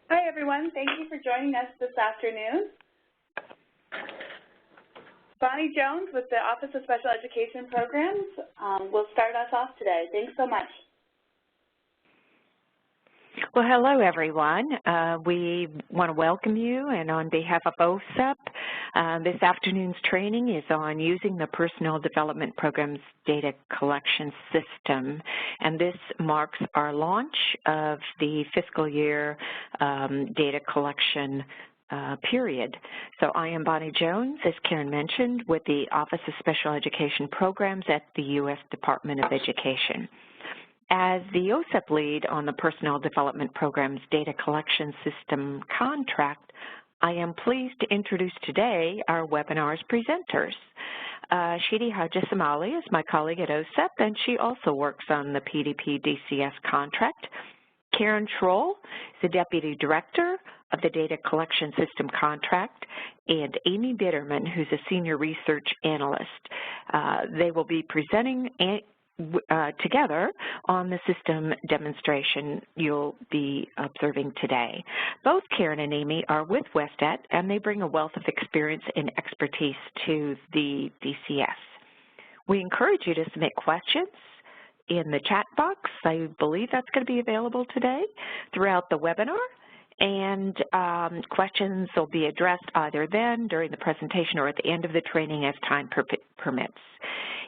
Hi, everyone. Thank you for joining us this afternoon. Bonnie Jones with the Office of Special Education Programs will start us off today. Thanks so much. Well, hello, everyone. We want to welcome you, and on behalf of OSEP, this afternoon's training is on using the Personnel Development Program's data collection system, and this marks our launch of the fiscal year data collection period. So I am Bonnie Jones, as Karen mentioned, with the Office of Special Education Programs at the U.S. Department of Education. As the OSEP lead on the Personnel Development Program's data collection system contract, I am pleased to introduce today our webinar's presenters. Shidi Hajisamali is my colleague at OSEP, and she also works on the PDP DCS contract. Karen Schroll is the Deputy Director of the Data Collection System Contract, and Amy Bitterman, who's a Senior Research Analyst. They will be presenting together on the system demonstration you'll be observing today. Both Karen and Amy are with WESTAT, and they bring a wealth of experience and expertise to the DCS. We encourage you to submit questions in the chat box. I believe that's going to be available today throughout the webinar, and questions will be addressed either then, during the presentation, or at the end of the training as time permits.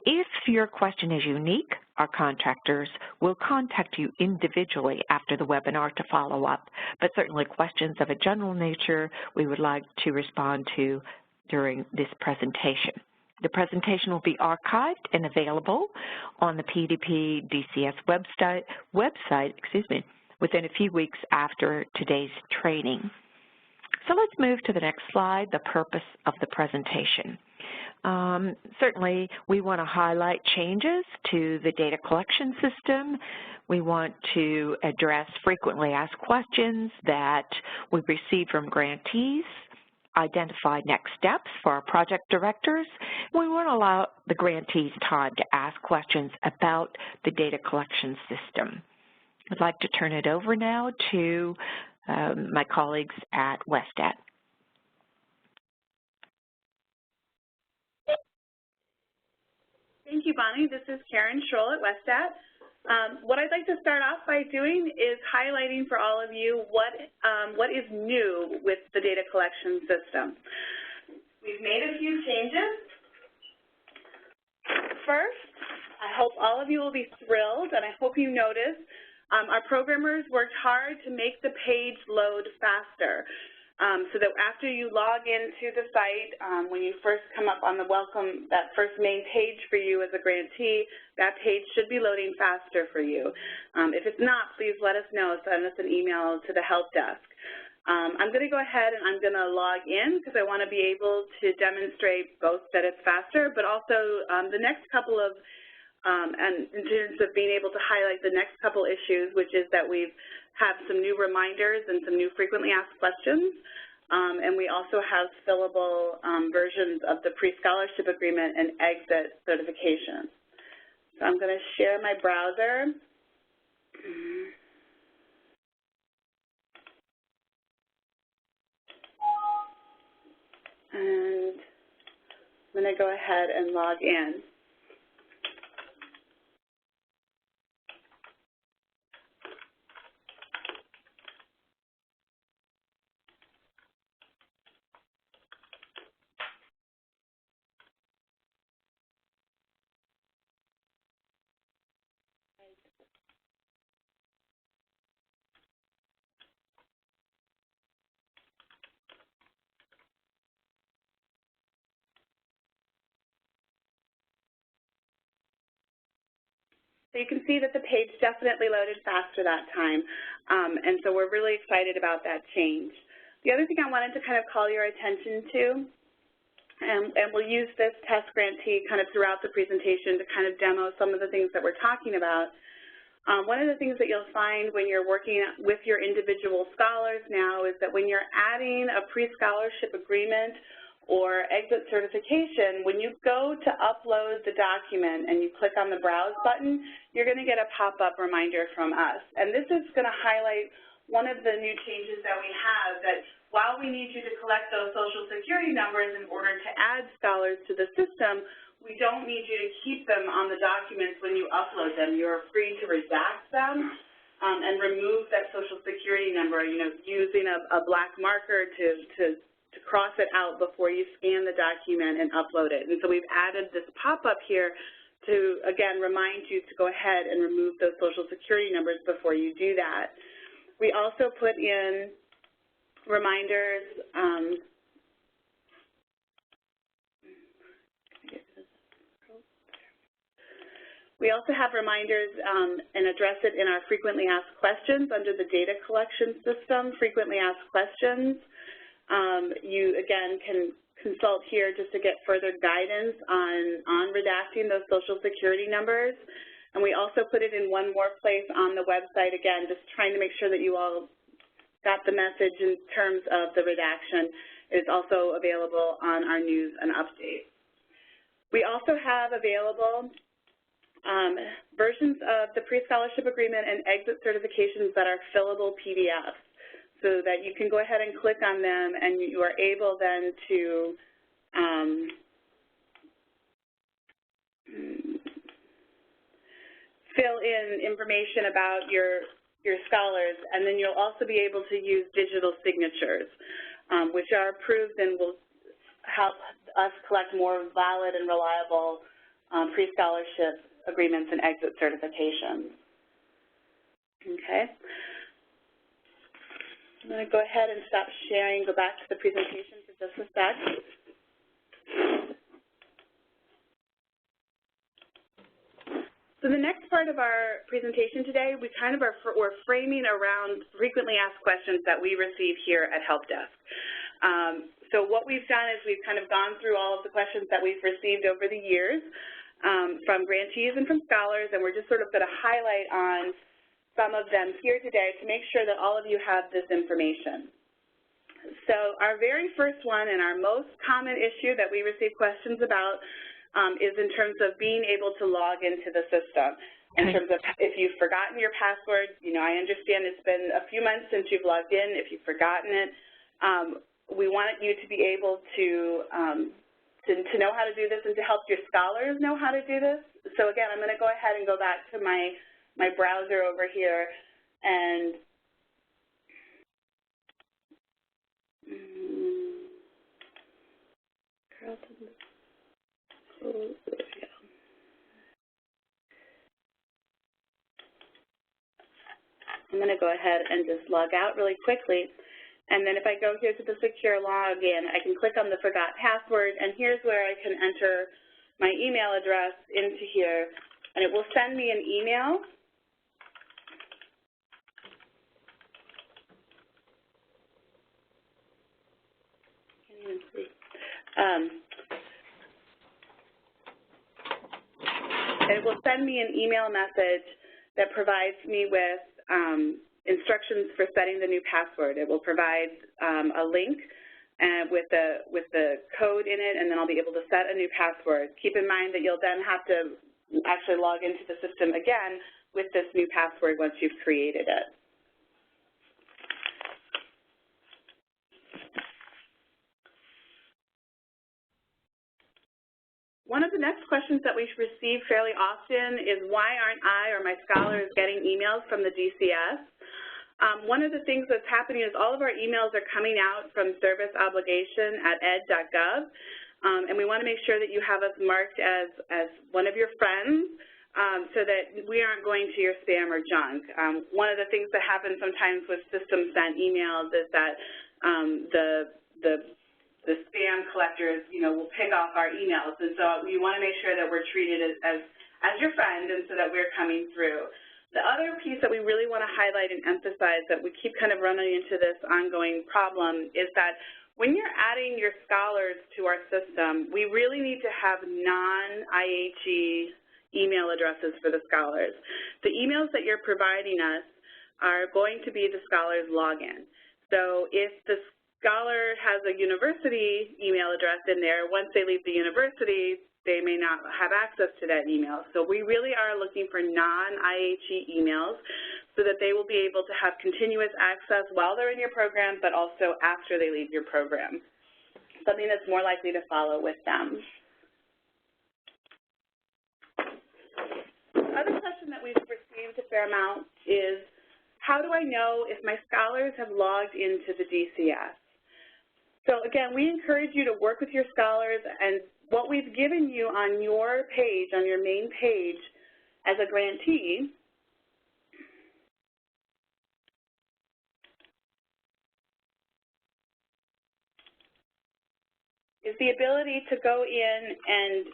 If your question is unique, our contractors will contact you individually after the webinar to follow up, but certainly questions of a general nature we would like to respond to during this presentation. The presentation will be archived and available on the PDP DCS website within a few weeks after today's training. So let's move to the next slide, the purpose of the presentation. Certainly, we want to highlight changes to the data collection system. We want to address frequently asked questions that we receive from grantees, identify next steps for our project directors. We want to allow the grantees time to ask questions about the data collection system. I'd like to turn it over now to my colleagues at WESTAT. Thank you, Bonnie. This is Karen Schroll at WESTAT. What I'd like to start off by doing is highlighting for all of you what is new with the data collection system. We've made a few changes. First, I hope all of you will be thrilled, and I hope you notice our programmers worked hard to make the page load faster. So that after you log into the site, when you first come up on the welcome, that first main page for you as a grantee, that page should be loading faster for you. If it's not, please let us know. Send us an email to the help desk. I'm going to go ahead and I'm going to log in because I want to be able to demonstrate both that it's faster, but also the next couple of, and in terms of being able to highlight the next couple issues, which is that we've have some new reminders and some new frequently asked questions. And we also have fillable versions of the pre-scholarship agreement and exit certification. So I'm going to share my browser. And I'm going to go ahead and log in. So you can see that the page definitely loaded faster that time, and so we're really excited about that change. The other thing I wanted to kind of call your attention to, and we'll use this test grantee kind of throughout the presentation to kind of demo some of the things that we're talking about. One of the things that you'll find when you're working with your individual scholars now is that when you're adding a pre-scholarship agreement or exit certification, when you go to upload the document and you click on the Browse button, you're going to get a pop-up reminder from us. And this is going to highlight one of the new changes that we have, that while we need you to collect those Social Security numbers in order to add scholars to the system, we don't need you to keep them on the documents when you upload them. You're free to redact them and remove that Social Security number, using a black marker to cross it out before you scan the document and upload it. And so we've added this pop-up here to, again, remind you to go ahead and remove those Social Security numbers before you do that. We also put in reminders. We also have reminders and address it in our frequently asked questions under the data collection system, frequently asked questions. You, again, can consult here just to get further guidance on redacting those Social Security numbers. And we also put it in one more place on the website, again, just trying to make sure that you all got the message in terms of the redaction. It's also available on our news and updates. We also have available versions of the pre-scholarship agreement and exit certifications that are fillable PDFs, so that you can go ahead and click on them and you are able then to fill in information about your scholars, and then you'll also be able to use digital signatures, which are approved and will help us collect more valid and reliable pre-scholarship agreements and exit certifications. Okay. I'm going to go ahead and stop sharing, go back to the presentation for just a sec. So the next part of our presentation today, we're framing around frequently asked questions that we receive here at Help Desk. So what we've done is we've kind of gone through all of the questions that we've received over the years from grantees and from scholars, and we're just sort of going to highlight on some of them here today to make sure that all of you have this information. So our very first one and our most common issue that we receive questions about is in terms of being able to log into the system. In terms of if you've forgotten your password, I understand it's been a few months since you've logged in. If you've forgotten it, we want you to be able to know how to do this and to help your scholars know how to do this. So again, I'm going to go ahead and go back to my browser over here and I'm going to go ahead and just log out really quickly. And then if I go here to the secure login, I can click on the forgot password, and here's where I can enter my email address into here, and it will send me an email. And it will send me an email message that provides me with instructions for setting the new password. It will provide a link with the code in it, and then I'll be able to set a new password. Keep in mind that you'll then have to actually log into the system again with this new password once you've created it. One of the next questions that we receive fairly often is, why aren't I or my scholars getting emails from the DCS? One of the things that's happening is all of our emails are coming out from service obligation at ed.gov, and we want to make sure that you have us marked as one of your friends so that we aren't going to your spam or junk. One of the things that happens sometimes with system-sent emails is that the spam collectors, will pick off our emails, and so we want to make sure that we're treated as your friend, and so that we're coming through. The other piece that we really want to highlight and emphasize, that we keep kind of running into this ongoing problem, is that when you're adding your scholars to our system, we really need to have non-IHE email addresses for the scholars. The emails that you're providing us are going to be the scholars' login. So if the scholar has a university email address in there, once they leave the university, they may not have access to that email. So we really are looking for non-IHE emails. so that they will be able to have continuous access while they're in your program, but also after they leave your program, something that's more likely to follow with them. The other question that we've received a fair amount is, how do I know if my scholars have logged into the DCS? So again, we encourage you to work with your scholars, and what we've given you on your page, on your main page as a grantee, is the ability to go in and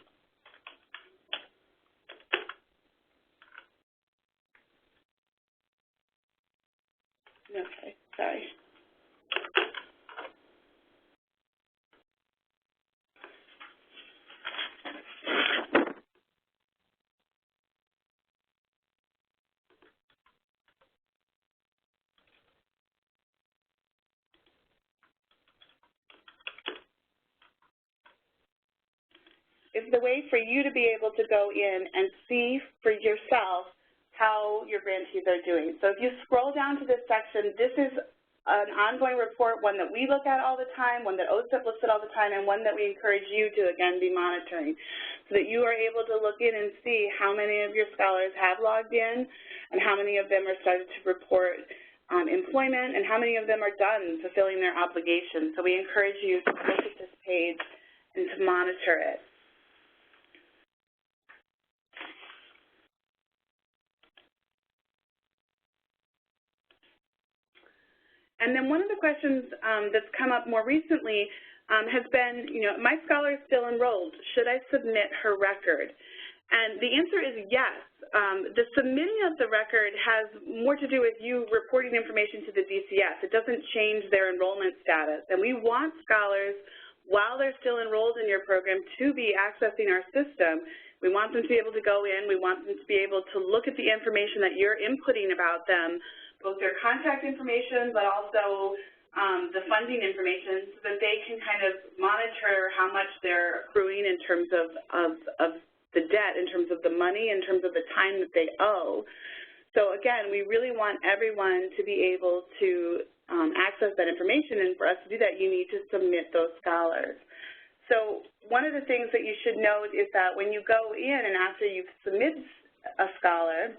is the way for you to be able to go in and see for yourself how your grantees are doing. So if you scroll down to this section, this is an ongoing report, one that we look at all the time, one that OSEP looks at all the time, and one that we encourage you to, again, be monitoring, so that you are able to look in and see how many of your scholars have logged in and how many of them are started to report employment and how many of them are done fulfilling their obligations. So we encourage you to look at this page and to monitor it. And then one of the questions that's come up more recently has been, my scholar is still enrolled. Should I submit her record? And the answer is yes. The submitting of the record has more to do with you reporting information to the DCS. It doesn't change their enrollment status. And we want scholars, while they're still enrolled in your program, to be accessing our system. We want them to be able to go in. We want them to be able to look at the information that you're inputting about them, both their contact information, but also the funding information, so that they can kind of monitor how much they're accruing in terms of the debt, in terms of the money, in terms of the time that they owe. So again, we really want everyone to be able to access that information, and for us to do that, you need to submit those scholars. So one of the things that you should note is that when you go in and after you've submitted a scholar,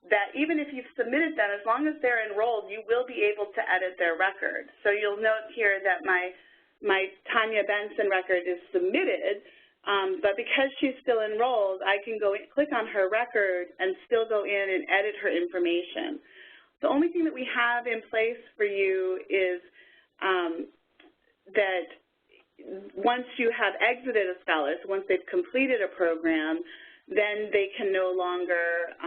that even if you've submitted them, as long as they're enrolled, you will be able to edit their record. So you'll note here that my Tanya Benson record is submitted, but because she's still enrolled, I can go click on her record and still go in and edit her information. The only thing that we have in place for you is that once you have exited a scholar, so once they've completed a program, then they can no longer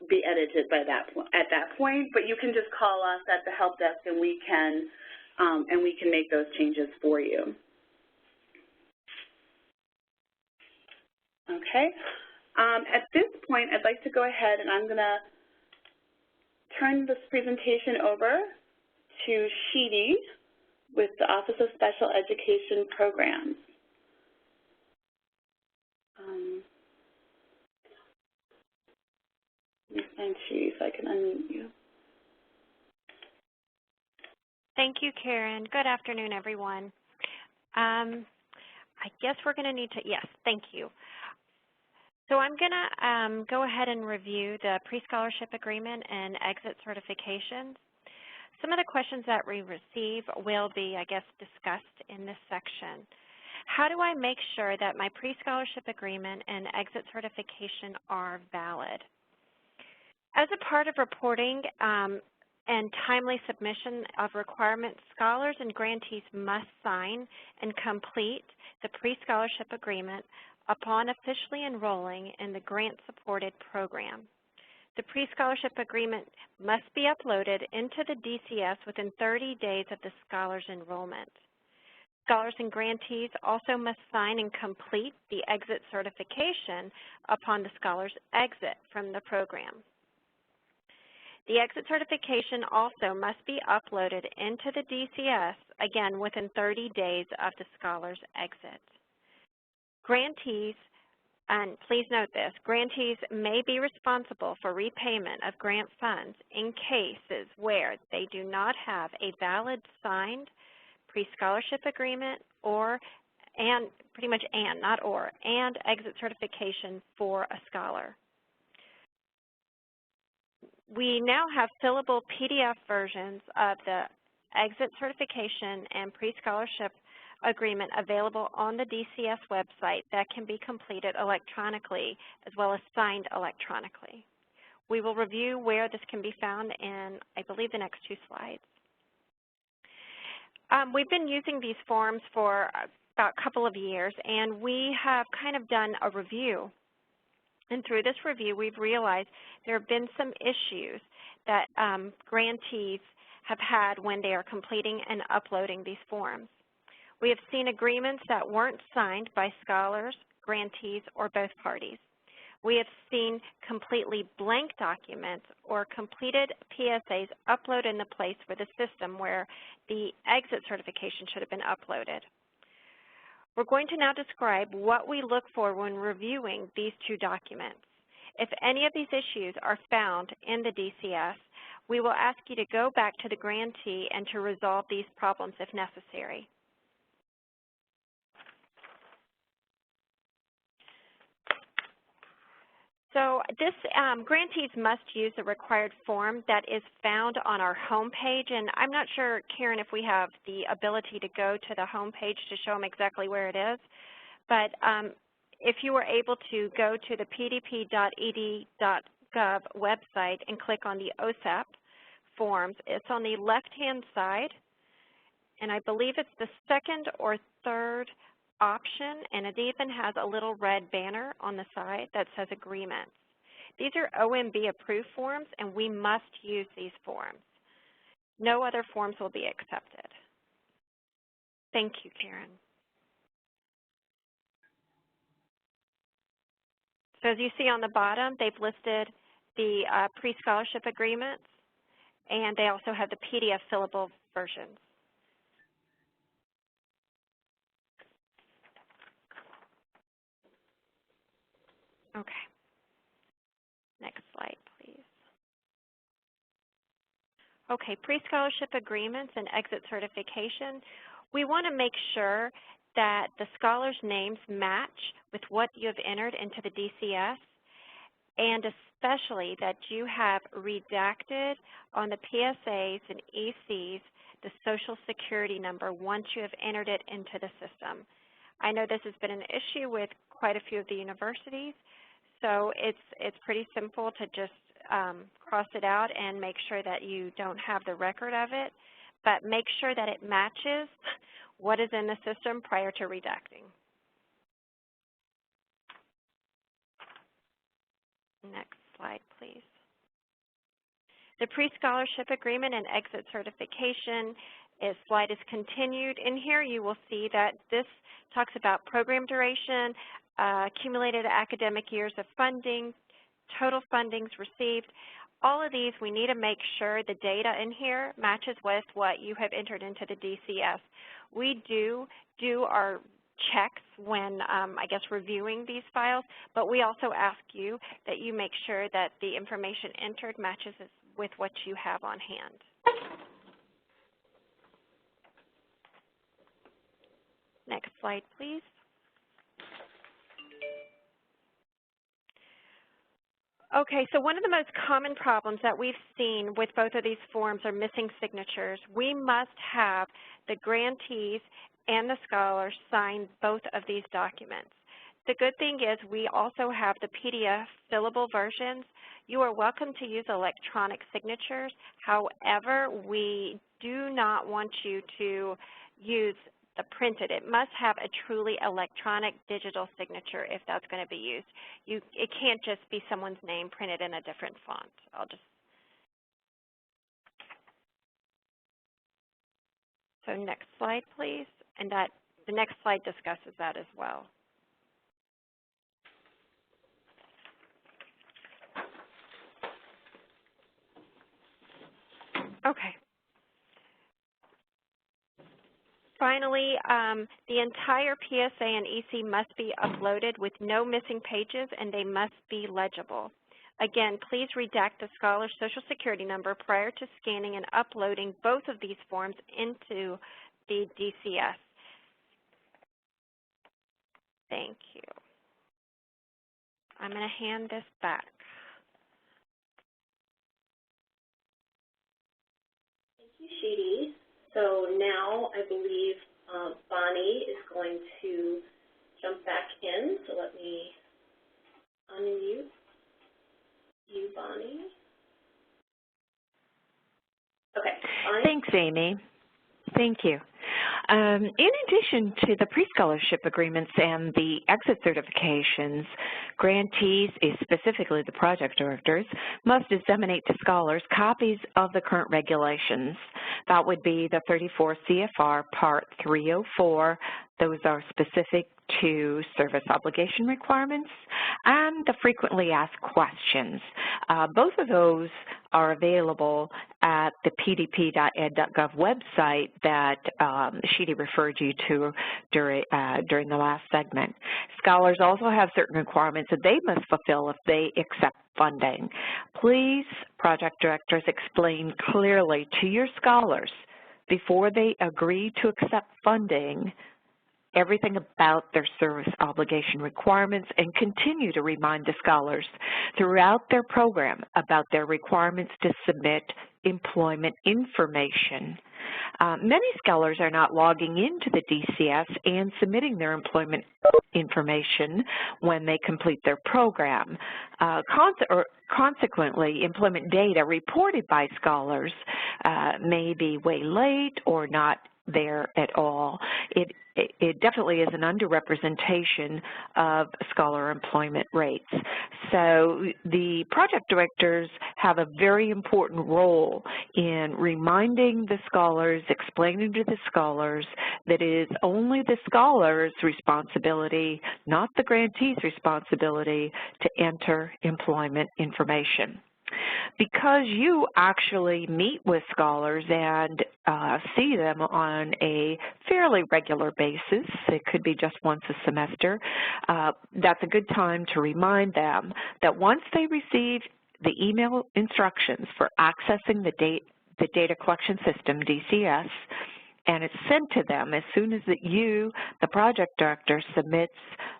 be edited by at that point, but you can just call us at the help desk and we can make those changes for you. Okay. At this point, I'd like to go ahead and I'm going to turn this presentation over to Sheedy with the Office of Special Education Programs. Let me find Sheedy so I can unmute you. Thank you, Karen. Good afternoon, everyone. I guess we're going to need to, yes, thank you. So I'm going to go ahead and review the pre-scholarship agreement and exit certifications. Some of the questions that we receive will be, I guess, discussed in this section. How do I make sure that my pre-scholarship agreement and exit certification are valid? As a part of reporting and timely submission of requirements, scholars and grantees must sign and complete the pre-scholarship agreement upon officially enrolling in the grant-supported program. The pre-scholarship agreement must be uploaded into the DCS within 30 days of the scholar's enrollment. Scholars and grantees also must sign and complete the exit certification upon the scholar's exit from the program. The exit certification also must be uploaded into the DCS, again, within 30 days of the scholar's exit. Grantees And please note this, grantees may be responsible for repayment of grant funds in cases where they do not have a valid signed pre-scholarship agreement and exit certification for a scholar. We now have fillable PDF versions of the exit certification and pre-scholarship agreement available on the DCS website that can be completed electronically as well as signed electronically. We will review where this can be found in, I believe, the next 2 slides. We've been using these forms for about a couple of years, and we have kind of done a review. And through this review, we've realized there have been some issues that grantees have had when they are completing and uploading these forms. We have seen agreements that weren't signed by scholars, grantees, or both parties. We have seen completely blank documents or completed PSAs uploaded in the place for the system where the exit certification should have been uploaded. We're going to now describe what we look for when reviewing these 2 documents. If any of these issues are found in the DCS, we will ask you to go back to the grantee and to resolve these problems if necessary. So this grantees must use the required form that is found on our home page, and I'm not sure, Karen, if we have the ability to go to the home page to show them exactly where it is, but if you were able to go to the pdp.ed.gov website and click on the OSEP forms, it's on the left-hand side, and I believe it's the 2nd or 3rd option, and it even has a little red banner on the side that says agreements. These are OMB approved forms, and we must use these forms. No other forms will be accepted. Thank you, Karen. So as you see on the bottom, they've listed the pre-scholarship agreements, and they also have the PDF fillable versions. Okay. Next slide, please. Okay, pre-scholarship agreements and exit certification. We want to make sure that the scholars' names match with what you have entered into the DCS, and especially that you have redacted on the PSAs and ECs the Social Security number once you have entered it into the system. I know this has been an issue with quite a few of the universities, so it's pretty simple to just cross it out and make sure that you don't have the record of it, but make sure that it matches what is in the system prior to redacting. Next slide, please. The pre-scholarship agreement and exit certification slide is continued. In here you will see that this talks about program duration, accumulated academic years of funding, total fundings received. All of these, we need to make sure the data in here matches with what you have entered into the DCS. We do our checks when, reviewing these files, but we also ask you that you make sure that the information entered matches with what you have on hand. Next slide, please. Okay, so one of the most common problems that we've seen with both of these forms are missing signatures. We must have the grantees and the scholars sign both of these documents. The good thing is we also have the PDF fillable versions. You are welcome to use electronic signatures. However, we do not want you to use the printed. It must have a truly electronic digital signature if that's going to be used. It can't just be someone's name printed in a different font. So next slide, please. And the next slide discusses that as well. Okay. finally, the entire PSA and EC must be uploaded with no missing pages, and they must be legible. Again, please redact the scholar's Social Security number prior to scanning and uploading both of these forms into the DCS. Thank you. I'm going to hand this back. Thank you, Shidi. So now I believe Bonnie is going to jump back in. So let me unmute you, Bonnie. Okay, Bonnie. Thanks, Amy. Thank you. In addition to the pre-scholarship agreements and the exit certifications, grantees, specifically the project directors, must disseminate to scholars copies of the current regulations. That would be the 34 CFR Part 304. Those are specific to service obligation requirements, and the frequently asked questions. Both of those are available at the pdp.ed.gov website that Shidi referred you to during the last segment. Scholars also have certain requirements that they must fulfill if they accept funding. Please, project directors, explain clearly to your scholars before they agree to accept funding everything about their service obligation requirements, and continue to remind the scholars throughout their program about their requirements to submit employment information. Many scholars are not logging into the DCS and submitting their employment information when they complete their program. Consequently, employment data reported by scholars may be way late or not there at all. It definitely is an underrepresentation of scholar employment rates. So the project directors have a very important role in reminding the scholars, explaining to the scholars that it is only the scholar's responsibility, not the grantee's responsibility, to enter employment information. Because you actually meet with scholars and see them on a fairly regular basis, it could be just once a semester, that's a good time to remind them that once they receive the email instructions for accessing the data collection system, DCS, and it's sent to them as soon as the project director, submits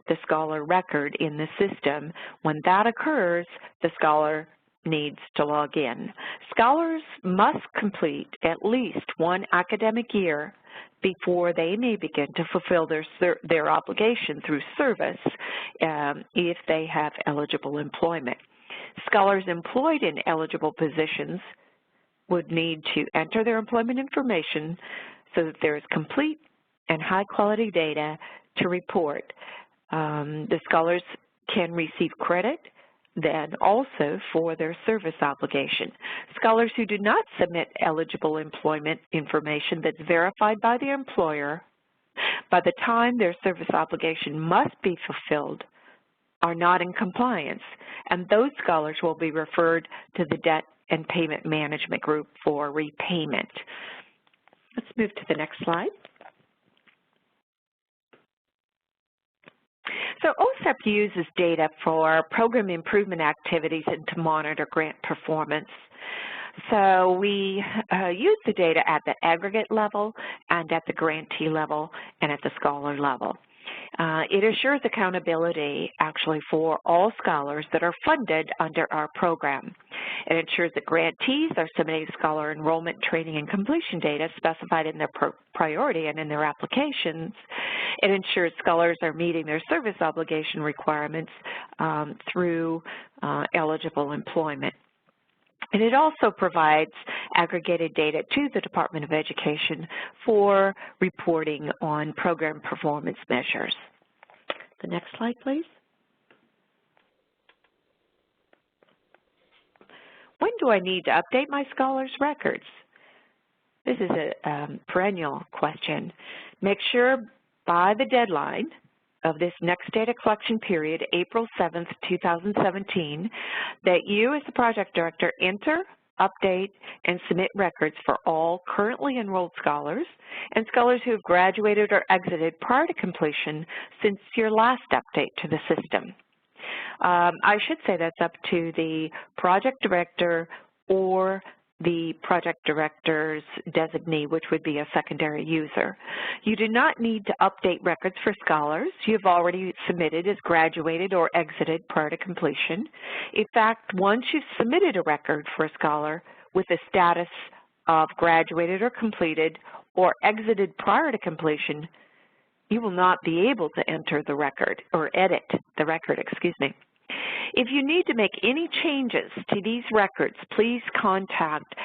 the scholar record in the system. When that occurs, the scholar needs to log in. Scholars must complete at least one academic year before they may begin to fulfill their obligation through service if they have eligible employment. Scholars employed in eligible positions would need to enter their employment information so that there is complete and high-quality data to report. The scholars can receive credit then also for their service obligation. Scholars who do not submit eligible employment information that's verified by the employer by the time their service obligation must be fulfilled are not in compliance, and those scholars will be referred to the Debt and Payment Management Group for repayment. Let's move to the next slide. So OSEP uses data for program improvement activities and to monitor grant performance. So we use the data at the aggregate level and at the grantee level and at the scholar level. It assures accountability, actually, for all scholars that are funded under our program. It ensures that grantees are submitting scholar enrollment, training, and completion data specified in their priority and in their applications. It ensures scholars are meeting their service obligation requirements through eligible employment. And it also provides aggregated data to the Department of Education for reporting on program performance measures. The next slide, please. When do I need to update my scholars' records? This is a perennial question. Make sure by the deadline of this next data collection period, April 7th, 2017, that you as the project director enter update, and submit records for all currently enrolled scholars and scholars who have graduated or exited prior to completion since your last update to the system. I should say that's up to the project director or the project director's designee, which would be a secondary user. You do not need to update records for scholars you've already submitted as graduated or exited prior to completion. In fact, once you've submitted a record for a scholar with a status of graduated or completed or exited prior to completion, you will not be able to enter the record or edit the record, excuse me. If you need to make any changes to these records, please contact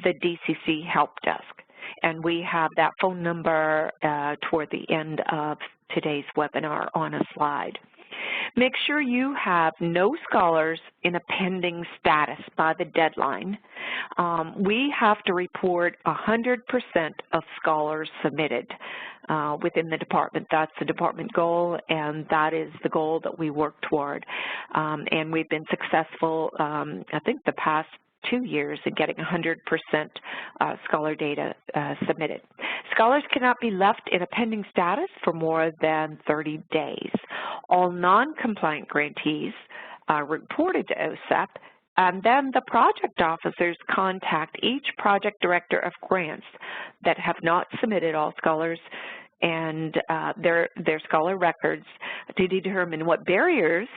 the DCC Help Desk, and we have that phone number toward the end of today's webinar on a slide. Make sure you have no scholars in a pending status by the deadline. We have to report 100% of scholars submitted within the department. That's the department goal, and that is the goal that we work toward. And we've been successful, I think, the past 2 years in getting 100% scholar data submitted. Scholars cannot be left in a pending status for more than 30 days. All non-compliant grantees are reported to OSEP, and then the project officers contact each project director of grants that have not submitted all scholars and their scholar records to determine what barriers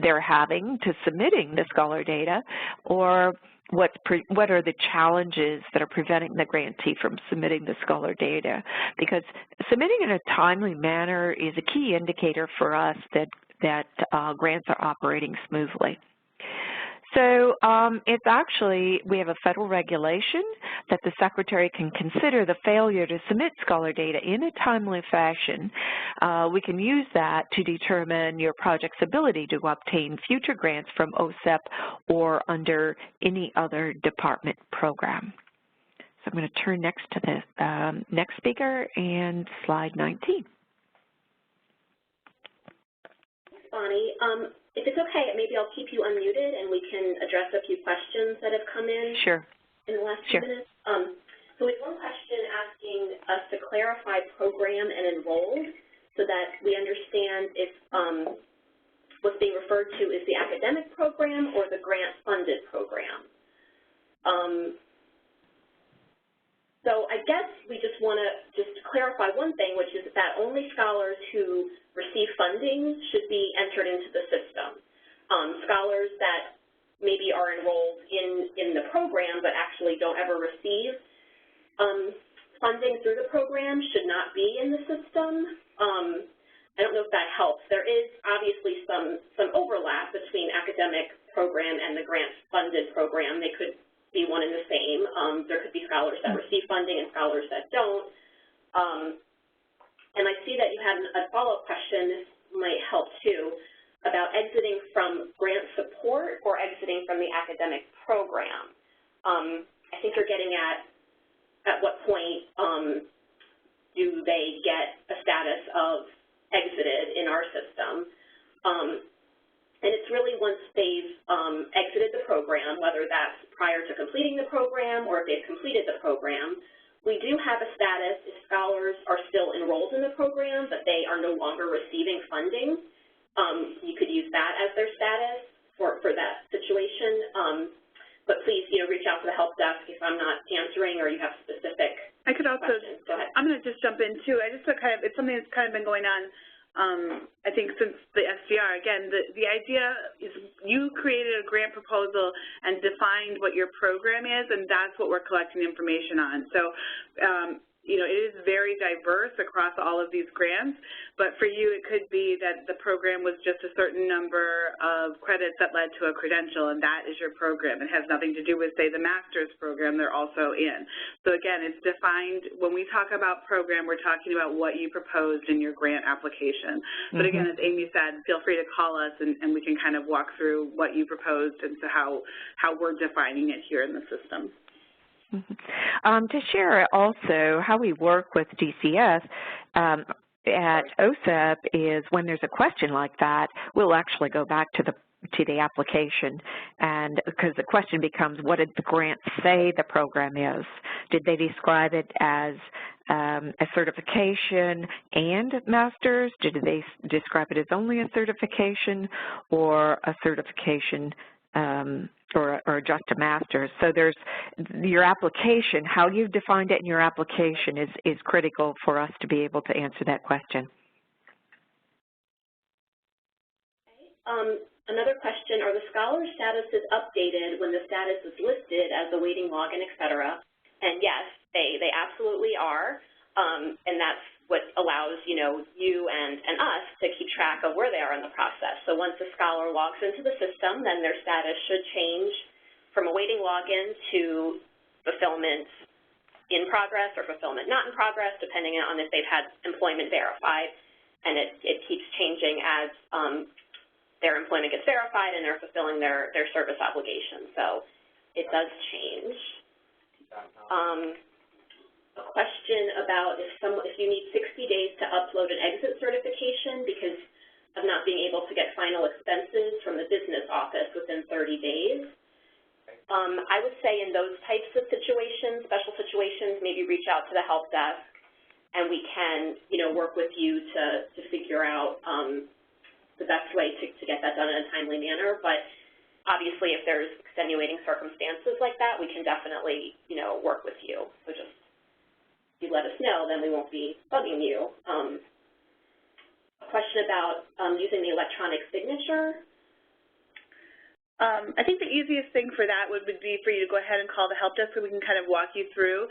they're having to submitting the scholar data, or what are the challenges that are preventing the grantee from submitting the scholar data. Because submitting in a timely manner is a key indicator for us that grants are operating smoothly. So it's actually, we have a federal regulation that the Secretary can consider the failure to submit scholar data in a timely fashion. We can use that to determine your project's ability to obtain future grants from OSEP or under any other department program. So I'm going to turn next to the next speaker and slide 19. Bonnie. If it's okay, maybe I'll keep you unmuted and we can address a few questions that have come in in the last few minutes. So we have one question asking us to clarify program and enrolled so that we understand if what's being referred to is the academic program or the grant-funded program. So I guess we just want to just clarify one thing, which is that only scholars who receive funding should be entered into the system. Scholars that maybe are enrolled in the program but actually don't ever receive funding through the program should not be in the system. I don't know if that helps. There is obviously some overlap between academic program and the grant-funded program. They could be one and the same. There could be scholars that receive funding and scholars that don't. And I see that you had a follow-up question, this might help too, about exiting from grant support or exiting from the academic program. I think you're getting at what point do they get a status of exited in our system. And it's really once they've exited the program, whether that's prior to completing the program or if they've completed the program. We do have a status if scholars are still enrolled in the program, but they are no longer receiving funding. You could use that as their status for that situation. But please, reach out to the help desk if I'm not answering or you have specific questions. I could also, Go ahead. I'm going to just jump in too. It's something that's kind of been going on I think since the SDR. Again, the idea is you created a grant proposal and defined what your program is, and that's what we're collecting information on. So, it is very diverse across all of these grants, but for you it could be that the program was just a certain number of credits that led to a credential, and that is your program. It has nothing to do with, say, the master's program they're also in. So again, it's defined, when we talk about program, we're talking about what you proposed in your grant application. But again, as Amy said, feel free to call us and we can kind of walk through what you proposed and so how we're defining it here in the system. To share also how we work with DCS at OSEP is when there's a question like that, we'll actually go back to to the application. And because the question becomes, what did the grant say the program is? Did they describe it as a certification and master's? Did they describe it as only a certification or a certification or just a master's? So there's your application, how you've defined it in your application is critical for us to be able to answer that question. Another question, are the scholar statuses updated when the status is listed as awaiting login, et cetera? And yes, they absolutely are, and that's what allows, you and us to keep track of where they are in the process. So once a scholar logs into the system, then their status should change from awaiting login to fulfillment in progress or fulfillment not in progress, depending on if they've had employment verified, and it keeps changing as their employment gets verified and they're fulfilling their service obligations. So it does change. A question about if you need 60 days to upload an exit certification because of not being able to get final expenses from the business office within 30 days. I would say in those types of situations, special situations, maybe reach out to the help desk and we can, work with you to figure out the best way to get that done in a timely manner. But obviously, if there's extenuating circumstances like that, we can definitely, work with you. So just if you let us know, then we won't be bugging you. A question about using the electronic signature. I think the easiest thing for that would be for you to go ahead and call the help desk so we can kind of walk you through.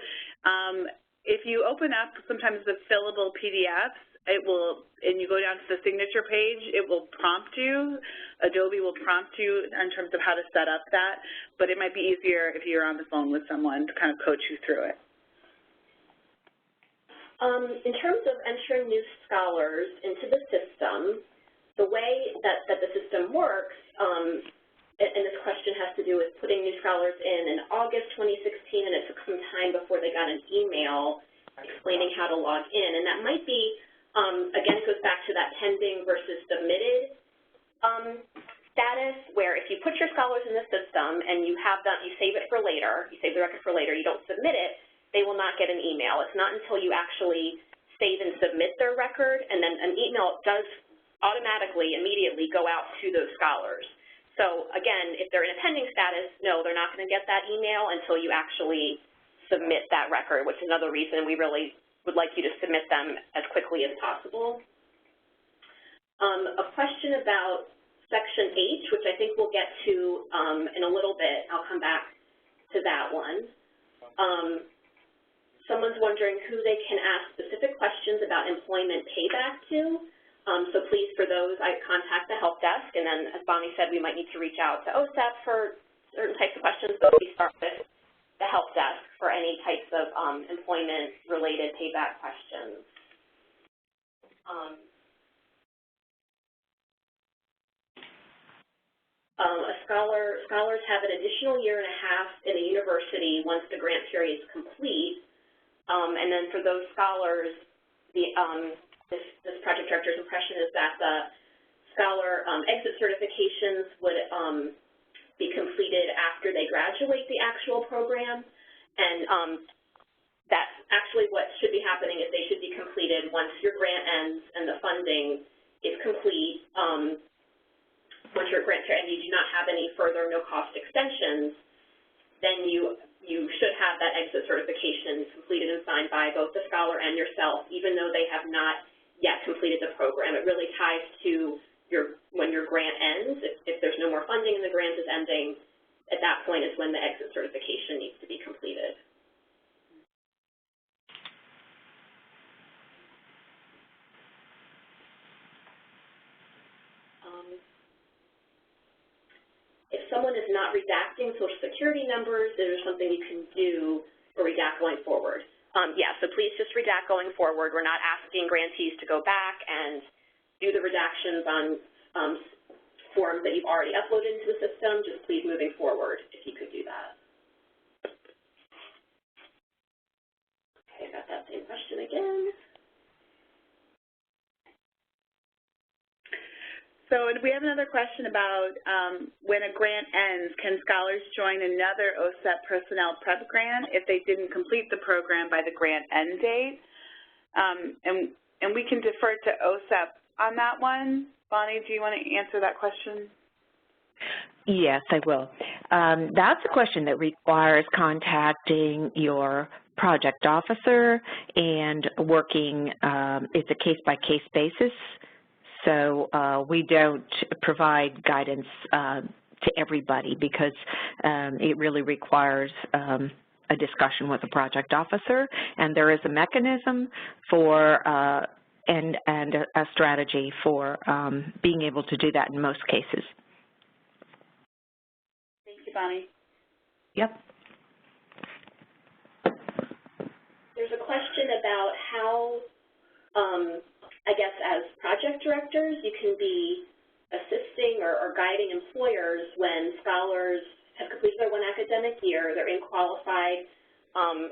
If you open up sometimes the fillable PDFs, and you go down to the signature page, it will prompt you. Adobe will prompt you in terms of how to set up that, but it might be easier if you're on the phone with someone to kind of coach you through it. In terms of entering new scholars into the system, the way that the system works, and this question has to do with putting new scholars in August 2016, and it took some time before they got an email explaining how to log in, and that might be again, it goes back to that pending versus submitted status, where if you put your scholars in the system and you save it for later, you save the record for later, you don't submit it, they will not get an email. It's not until you actually save and submit their record, and then an email does automatically, immediately go out to those scholars. So again, if they're in a pending status, no, they're not going to get that email until you actually submit that record, which is another reason we really would like you to submit them as quickly as possible. A question about Section H, which I think we'll get to in a little bit. I'll come back to that one. Someone's wondering who they can ask specific questions about employment payback to. So please, for those, I contact the help desk, and then, as Bonnie said, we might need to reach out to OSEP for certain types of questions, but we start with the help desk for any types of employment-related payback questions. Scholars have an additional year and a half in a university once the grant period is complete, and then for those scholars, this project director's impression is that the scholar exit certifications would be completed after they graduate the actual program, and that's actually what should be happening. Is they should be completed once your grant ends and the funding is complete. Once your grant and you do not have any further no-cost extensions, then you should have that exit certification completed and signed by both the scholar and yourself, even though they have not yet completed the program. It really ties to when your grant ends. If there's no more funding and the grant is ending, at that point is when the exit certification needs to be completed. If someone is not redacting Social Security numbers, is there something you can do or redact going forward? Yeah, so please just redact going forward. We're not asking grantees to go back and do the redactions on forms that you've already uploaded into the system. Just please, moving forward, if you could do that. Okay, got that same question again. So in we have another question about when a grant ends, can scholars join another OSEP personnel prep grant if they didn't complete the program by the grant end date? And we can defer to OSEP on that one. Bonnie, do you want to answer that question? Yes, I will. That's a question that requires contacting your project officer and working, it's a case-by-case basis. So we don't provide guidance to everybody because it really requires a discussion with the project officer, and there is a mechanism for and a strategy for being able to do that in most cases. Thank you, Bonnie. Yep. There's a question about how, I guess as project directors, you can be assisting or guiding employers when scholars have completed their one academic year, they're in qualified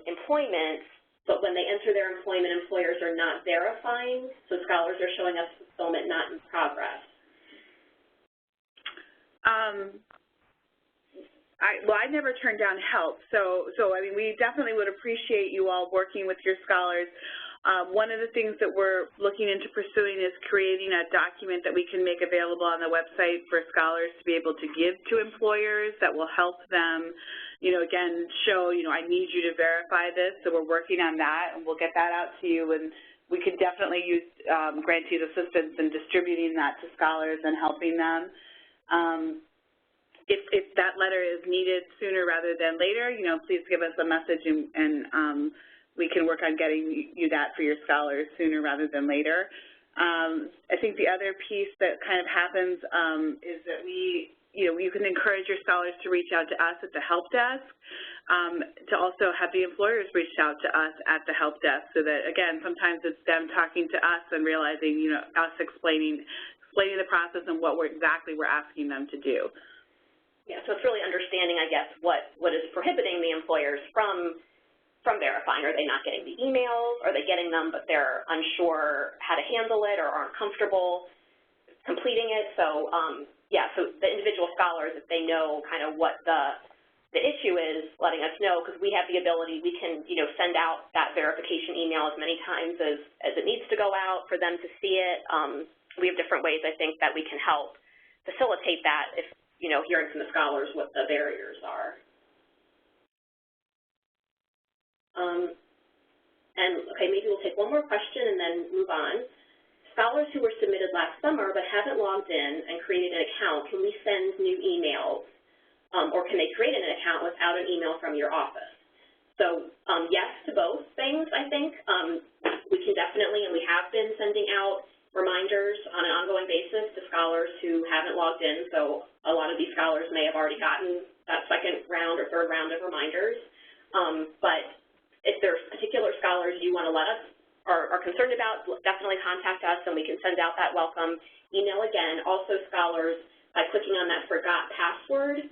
employment, but when they enter their employment, employers are not verifying, so scholars are showing us fulfillment not in progress. Well, I never turned down help, so I mean, we definitely would appreciate you all working with your scholars. One of the things that we're looking into pursuing is creating a document that we can make available on the website for scholars to be able to give to employers that will help them, you know, again, show, you know, I need you to verify this, so we're working on that, and we'll get that out to you, and we could definitely use grantees' assistance in distributing that to scholars and helping them. If that letter is needed sooner rather than later, you know, please give us a message and we can work on getting you that for your scholars sooner rather than later. I think the other piece that kind of happens is that you can encourage your scholars to reach out to us at the help desk, to also have the employers reach out to us at the help desk so that, again, sometimes it's them talking to us and realizing, you know, us explaining the process and what we're asking them to do. Yeah, so it's really understanding, I guess, what is prohibiting the employers from verifying. Are they not getting the emails? Are they getting them but they're unsure how to handle it or aren't comfortable completing it? So, yeah, so the individual scholars, if they know kind of what the issue is, letting us know, because we have the ability, we can, you know, send out that verification email as many times as it needs to go out for them to see it. We have different ways, I think, that we can help facilitate that if, you know, hearing from the scholars what the barriers are. And, okay, maybe we'll take one more question and then move on. Scholars who were submitted last summer but haven't logged in and created an account, can we send new emails? Or can they create an account without an email from your office? So, yes to both things, I think. We can definitely, and we have been sending out reminders on an ongoing basis to scholars who haven't logged in. So a lot of these scholars may have already gotten that second round or third round of reminders. But if there's particular scholars you want to let us or are concerned about, definitely contact us and we can send out that welcome email again. Also scholars, by clicking on that forgot password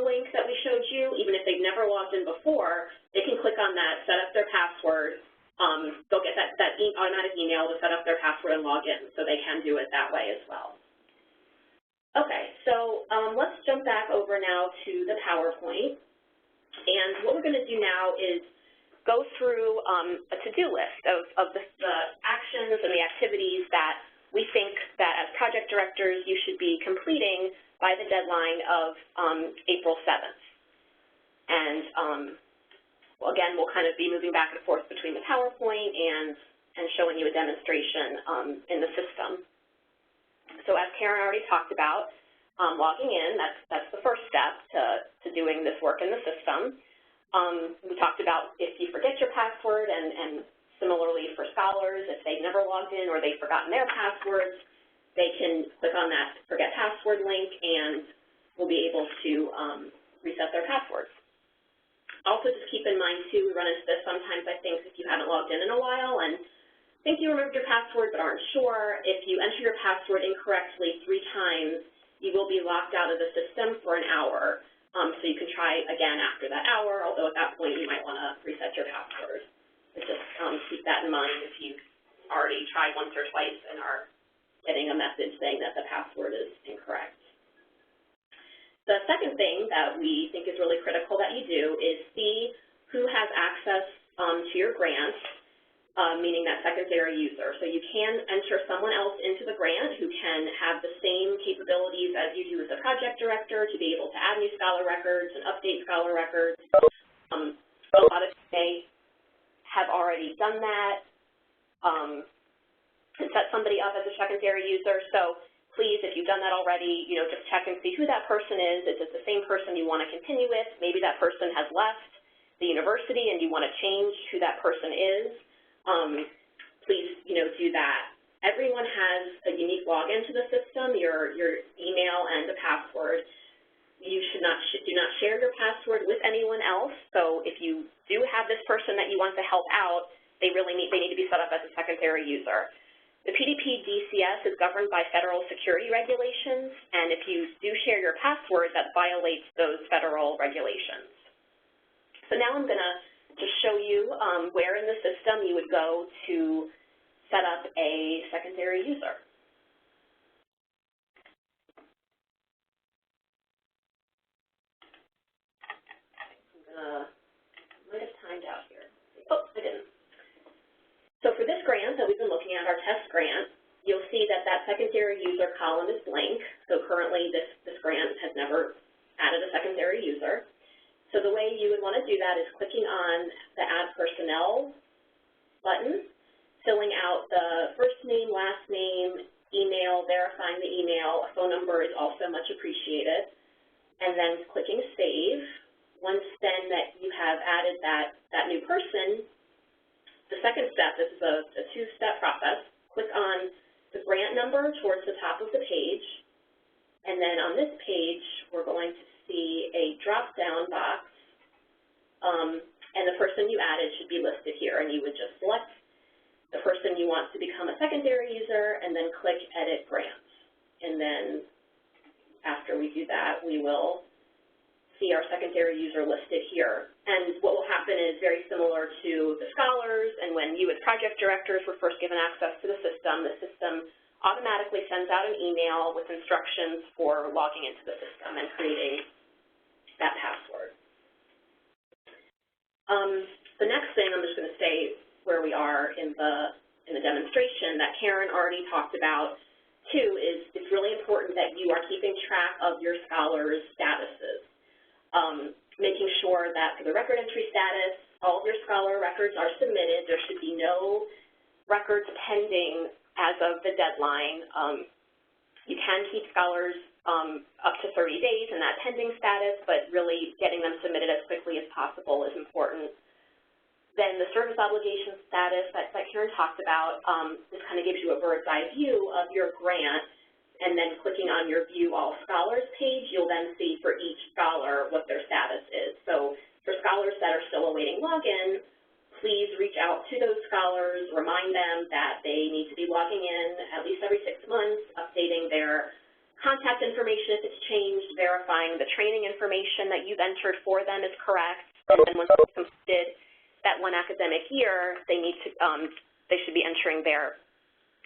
link that we showed you, even if they've never logged in before, they can click on that, set up their password. They'll get that automatic email to set up their password and log in, so they can do it that way as well. Okay, so let's jump back over now to the PowerPoint. And what we're going to do now is go through a to-do list of the actions and the activities that we think that as project directors you should be completing by the deadline of April 7th. And well, again, we'll kind of be moving back and forth between the PowerPoint and showing you a demonstration in the system. So as Karen already talked about, logging in, that's the first step to doing this work in the system. We talked about if you forget your password, and similarly for scholars, if they've never logged in or they've forgotten their passwords, they can click on that forget password link and we'll be able to reset their passwords. Also just keep in mind too, we run into this sometimes I think if you haven't logged in a while and think you remembered your password but aren't sure, if you enter your password incorrectly 3 times, you will be locked out of the system for an hour. So you can try again after that hour, although at that point you might want to reset your password. But just keep that in mind if you've already tried once or twice and are getting a message saying that the password is incorrect. The second thing that we think is really critical that you do is see who has access to your grant, meaning that secondary user. So you can enter someone else into the grant who can have the same capabilities as you do as a project director to be able to add new scholar records and update scholar records. A lot of they have already done that and set somebody up as a secondary user. So please, if you've done that already, just check and see who that person is. Is it the same person you want to continue with? Maybe that person has left the university and you want to change who that person is. Please, do that. Everyone has a unique login to the system, your email and a password. You do not share your password with anyone else. So if you do have this person that you want to help out, they need to be set up as a secondary user. The PDP DCS is governed by federal security regulations, and if you do share your password, that violates those federal regulations. So now I'm going to just show you where in the system you would go to set up a secondary user. I might have timed out here. Oh, I didn't. So for this grant that we've been looking at, our test grant, you'll see that that secondary user column is blank. So currently this grant has never added a secondary user. So the way you would want to do that is clicking on the Add Personnel button, filling out the first name, last name, email, verifying the email. A phone number is also much appreciated. And then clicking Save. Once then that you have added that new person, the second step, this is a two-step process. Click on the grant number towards the top of the page. And then on this page, we're going to see a drop-down box. And the person you added should be listed here. And you would just select the person you want to become a secondary user and then click Edit Grants. And then after we do that, we will see our secondary user listed here. And what will happen is very similar to the scholars, and when you as project directors were first given access to the system automatically sends out an email with instructions for logging into the system and creating that password. The next thing, I'm just going to say where we are in the demonstration that Karen already talked about too, is it's really important that you are keeping track of your scholars' statuses. Making sure that for the record entry status, all of your scholar records are submitted. There should be no records pending as of the deadline. You can keep scholars up to 30 days in that pending status, but really getting them submitted as quickly as possible is important. Then the service obligation status that Karen talked about, this kind of gives you a bird's eye view of your grant. And then clicking on your View All Scholars page, you'll then see for each scholar what their status is. So for scholars that are still awaiting login, please reach out to those scholars, remind them that they need to be logging in at least every 6 months, updating their contact information if it's changed, verifying the training information that you've entered for them is correct, and then once they've completed that one academic year, they should be entering their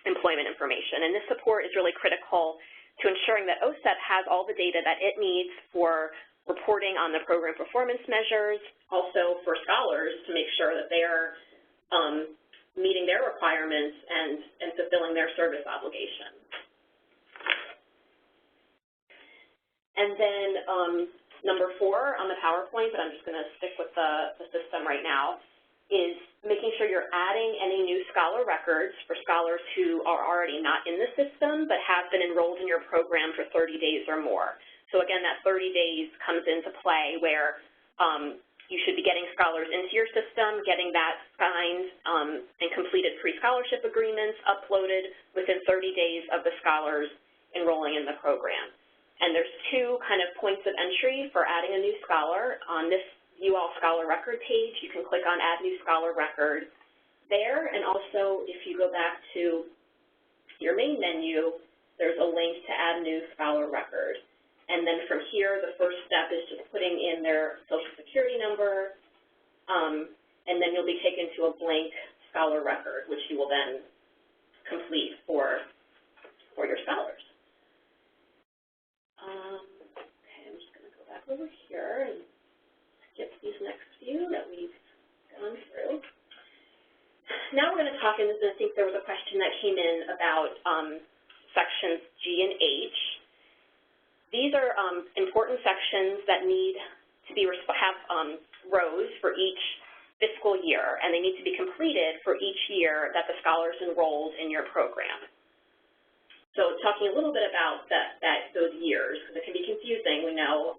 employment information. And this support is really critical to ensuring that OSEP has all the data that it needs for reporting on the program performance measures, also for scholars to make sure that they are meeting their requirements and fulfilling their service obligations. And then number 4 on the PowerPoint, but I'm just going to stick with the system right now, is making sure you're adding any new scholar records for scholars who are already not in the system but have been enrolled in your program for 30 days or more. So again, that 30 days comes into play where you should be getting scholars into your system, getting that signed and completed pre-scholarship agreements uploaded within 30 days of the scholars enrolling in the program. And there's 2 kind of points of entry for adding a new scholar. On this View All Scholar Record page, you can click on Add New Scholar Record there, and also if you go back to your main menu, there's a link to Add New Scholar Record. And then from here, the first step is just putting in their Social Security number, and then you'll be taken to a blank scholar record, which you will then complete for for your scholars. Okay, I'm just going to go back over here and skip these next few that we've gone through. Now we're going to talk, and I think there was a question that came in about sections G and H. These are important sections that need to be have rows for each fiscal year, and they need to be completed for each year that the scholars enrolled in your program. So talking a little bit about those years, because it can be confusing, we know.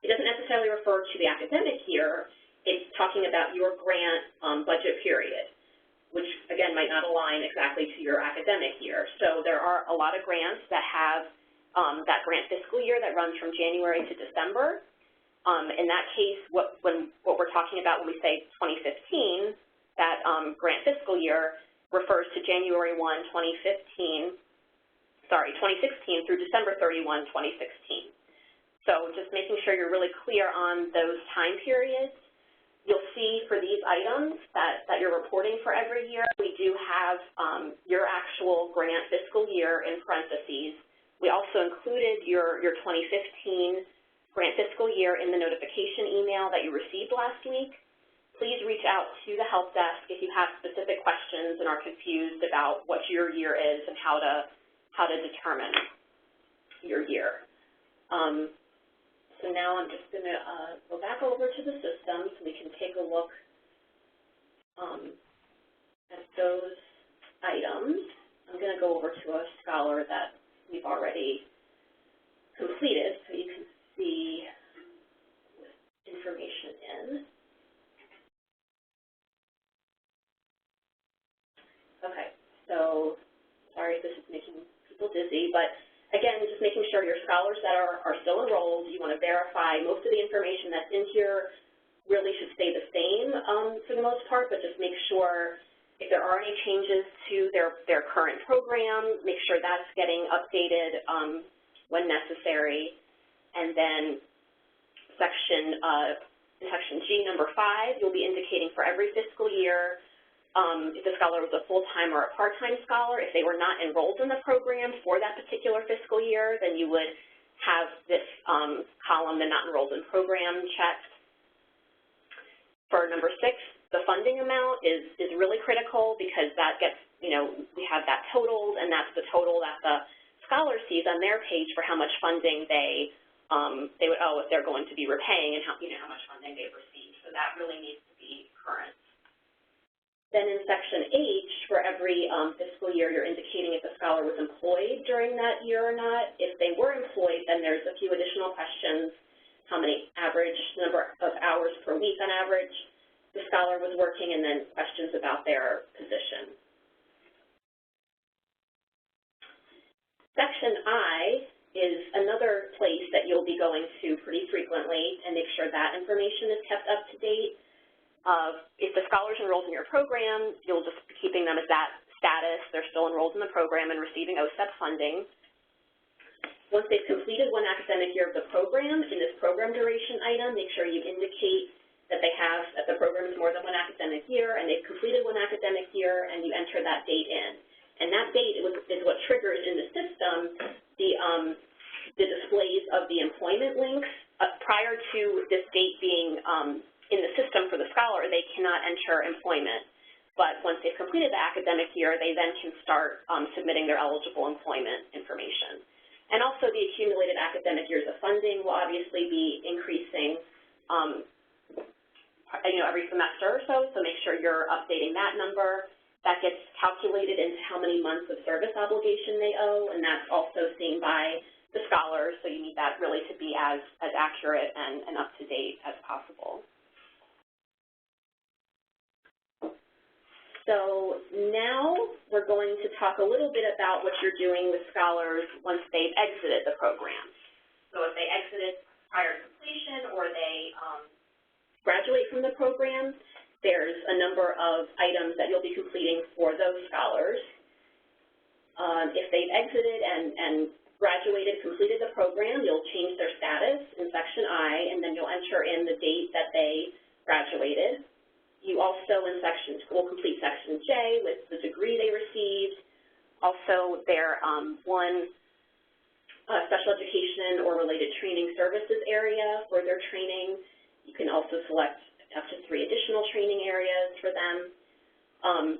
It doesn't necessarily refer to the academic year. It's talking about your grant budget period, which, again, might not align exactly to your academic year. So there are a lot of grants that have that grant fiscal year that runs from January to December. In that case, what we're talking about when we say 2015, that grant fiscal year refers to January 1, 2016 through December 31, 2016. So just making sure you're really clear on those time periods. You'll see for these items that you're reporting for every year, we do have your actual grant fiscal year in parentheses. We also included your 2015 grant fiscal year in the notification email that you received last week. Please reach out to the help desk if you have specific questions and are confused about what your year is and how to determine your year. So now I'm just going to go back over to the system so we can take a look at those items. I'm going to go over to a scholar that we've already completed so you can see information in. Okay, so sorry if this is making people dizzy, but again, just making sure your scholars that are still enrolled, you want to verify most of the information that's in here really should stay the same for the most part, but just make sure if there are any changes to their current program, make sure that's getting updated when necessary. And then section G, number 5, you'll be indicating for every fiscal year if the scholar was a full-time or a part-time scholar. If they were not enrolled in the program for that particular fiscal year, then you would have this column, the not enrolled in program, checked. For number 6, the funding amount is really critical because that gets, we have that totaled, and that's the total that the scholar sees on their page for how much funding they would owe if they're going to be repaying and how much funding they've received. So that really needs to be current. Then in section H, for every fiscal year, you're indicating if the scholar was employed during that year or not. If they were employed, then there's a few additional questions. How many average number of hours per week on average the scholar was working, and then questions about their position. Section I is another place that you'll be going to pretty frequently and make sure that information is kept up to date. If the scholar's enrolled in your program, you'll just be keeping them at that status. They're still enrolled in the program and receiving OSEP funding. Once they've completed one academic year of the program, in this program duration item, make sure you indicate that the program is more than one academic year and they've completed one academic year, and you enter that date in. And that date is what triggers in the system the displays of the employment links. Prior to this date being in the system for the scholar, they cannot enter employment. But once they've completed the academic year, they then can start submitting their eligible employment information. And also the accumulated academic years of funding will obviously be increasing every semester or so make sure you're updating that number. That gets calculated into how many months of service obligation they owe, and that's also seen by the scholars, so you need that really to be as accurate and up to date as possible. So now we're going to talk a little bit about what you're doing with scholars once they've exited the program. So if they exited prior to completion or they graduate from the program, there's a number of items that you'll be completing for those scholars. If they've exited and graduated, completed the program, you'll change their status in section I, and then you'll enter in the date that they graduated. You also will complete section J with the degree they received, Also, their one special education or related training services area for their training. You can also select up to 3 additional training areas for them.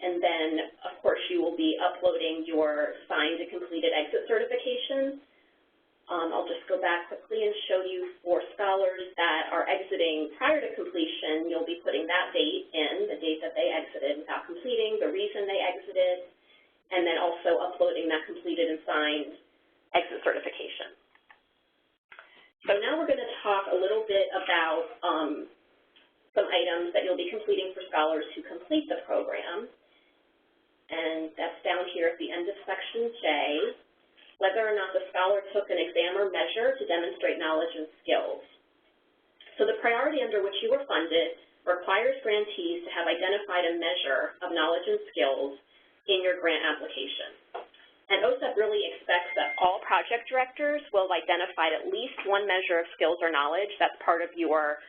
And then, of course, you will be uploading your signed and completed exit certification. I'll just go back quickly and show you for scholars that are exiting prior to completion, you'll be putting that date in, the date that they exited without completing, the reason they exited, and then also uploading that completed and signed exit certification. So now we're going to talk a little bit about some items that you'll be completing for scholars who complete the program. And that's down here at the end of Section J, whether or not the scholar took an exam or measure to demonstrate knowledge and skills. So the priority under which you were funded requires grantees to have identified a measure of knowledge and skills in your grant application. And OSEP really expects that all project directors will have identified at least one measure of skills or knowledge that's part of your,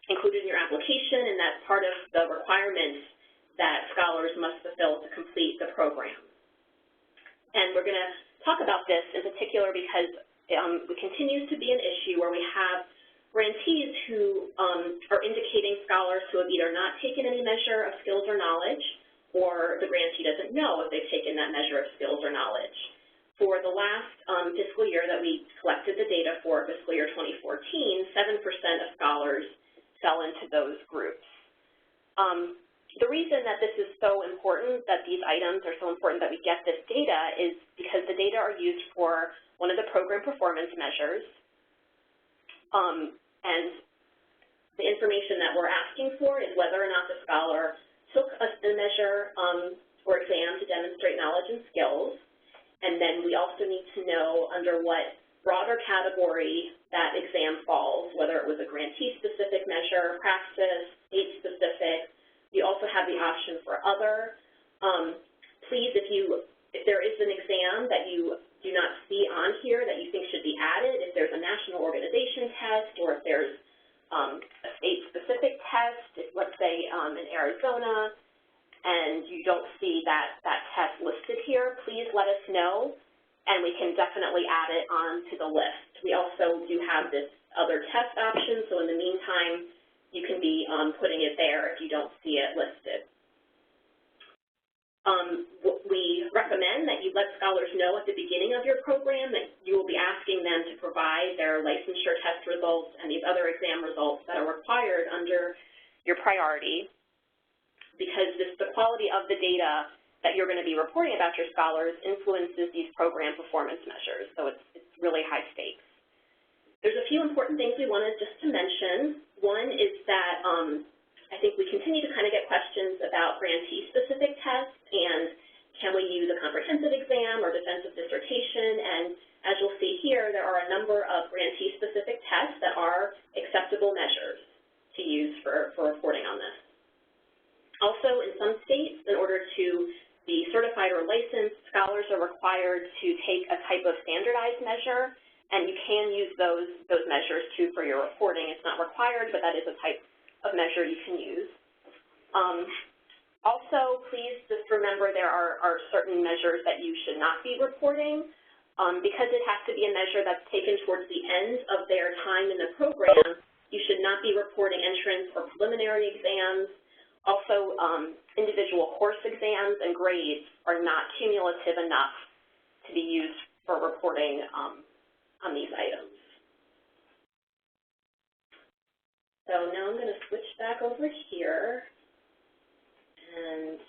included in your application, and that's part of the requirements that scholars must fulfill to complete the program. And we're going to talk about this in particular because it continues to be an issue where we have grantees who are indicating scholars who have either not taken any measure of skills or knowledge, or the grantee doesn't know if they've taken that measure of skills or knowledge. For the last fiscal year that we collected the data for, fiscal year 2014, 7% of scholars fell into those groups. The reason that this is so important, that these items are so important that we get this data, is because the data are used for one of the program performance measures, and the information that we're asking for is whether or not the scholar took a measure or exam to demonstrate knowledge and skills, and then we also need to know under what broader category that exam falls, whether it was a grantee-specific measure, praxis, state-specific. We also have the option for other. Please, if there is an exam that you do not see on here that you think should be added, if there's a national organization test or if there's a state-specific test, if, let's say in Arizona, and you don't see that test listed here, please let us know, and we can definitely add it onto the list. We also do have this other test option, so in the meantime, you can be putting it there if you don't see it listed. We recommend that you let scholars know at the beginning of your program that you will be asking them to provide their licensure test results and these other exam results that are required under your priority, because the quality of the data that you're going to be reporting about your scholars influences these program performance measures, so it's really high stakes. There's a few important things we wanted just to mention. One is that I think we continue to kind of get questions about grantee-specific tests and can we use a comprehensive exam or defensive dissertation, and as you'll see here, there are a number of grantee-specific tests that are acceptable measures to use for reporting on this. Also, in some states, in order to be certified or licensed, scholars are required to take a type of standardized measure, and you can use those measures too for your reporting. It's not required, but that is a type of measure you can use. Also, please just remember there are certain measures that you should not be reporting. Because it has to be a measure that's taken towards the end of their time in the program, you should not be reporting entrance or preliminary exams. Also, individual course exams and grades are not cumulative enough to be used for reporting on these items. So now I'm going to switch back over here, and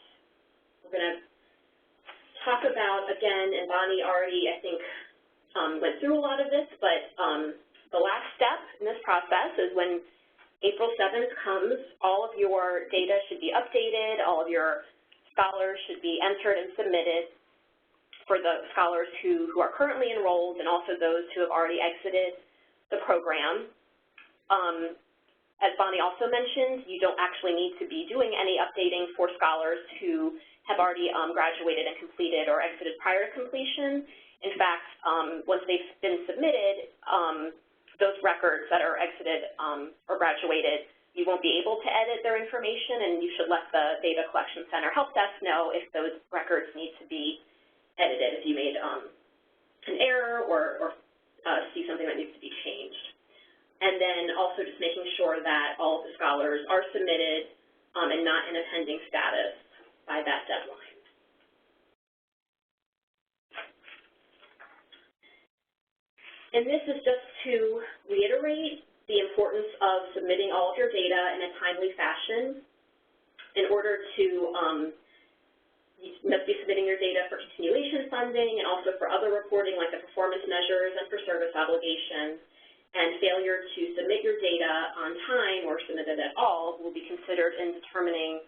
we're going to talk about, again, and Bonnie already, I think, went through a lot of this, but the last step in this process is when April 7th comes, all of your data should be updated, all of your scholars should be entered and submitted for the scholars who are currently enrolled and also those who have already exited the program. As Bonnie also mentioned, you don't actually need to be doing any updating for scholars who have already graduated and completed or exited prior to completion. In fact, once they've been submitted, those records that are exited or graduated you won't be able to edit their information, and you should let the Data Collection Center Help Desk know if those records need to be edited, if you made an error or see something that needs to be changed. And then also just making sure that all of the scholars are submitted and not in a pending status by that deadline. And this is just to reiterate the importance of submitting all of your data in a timely fashion. In order to, you must be submitting your data for continuation funding and also for other reporting like the performance measures and for service obligations. And failure to submit your data on time or submit it at all will be considered in determining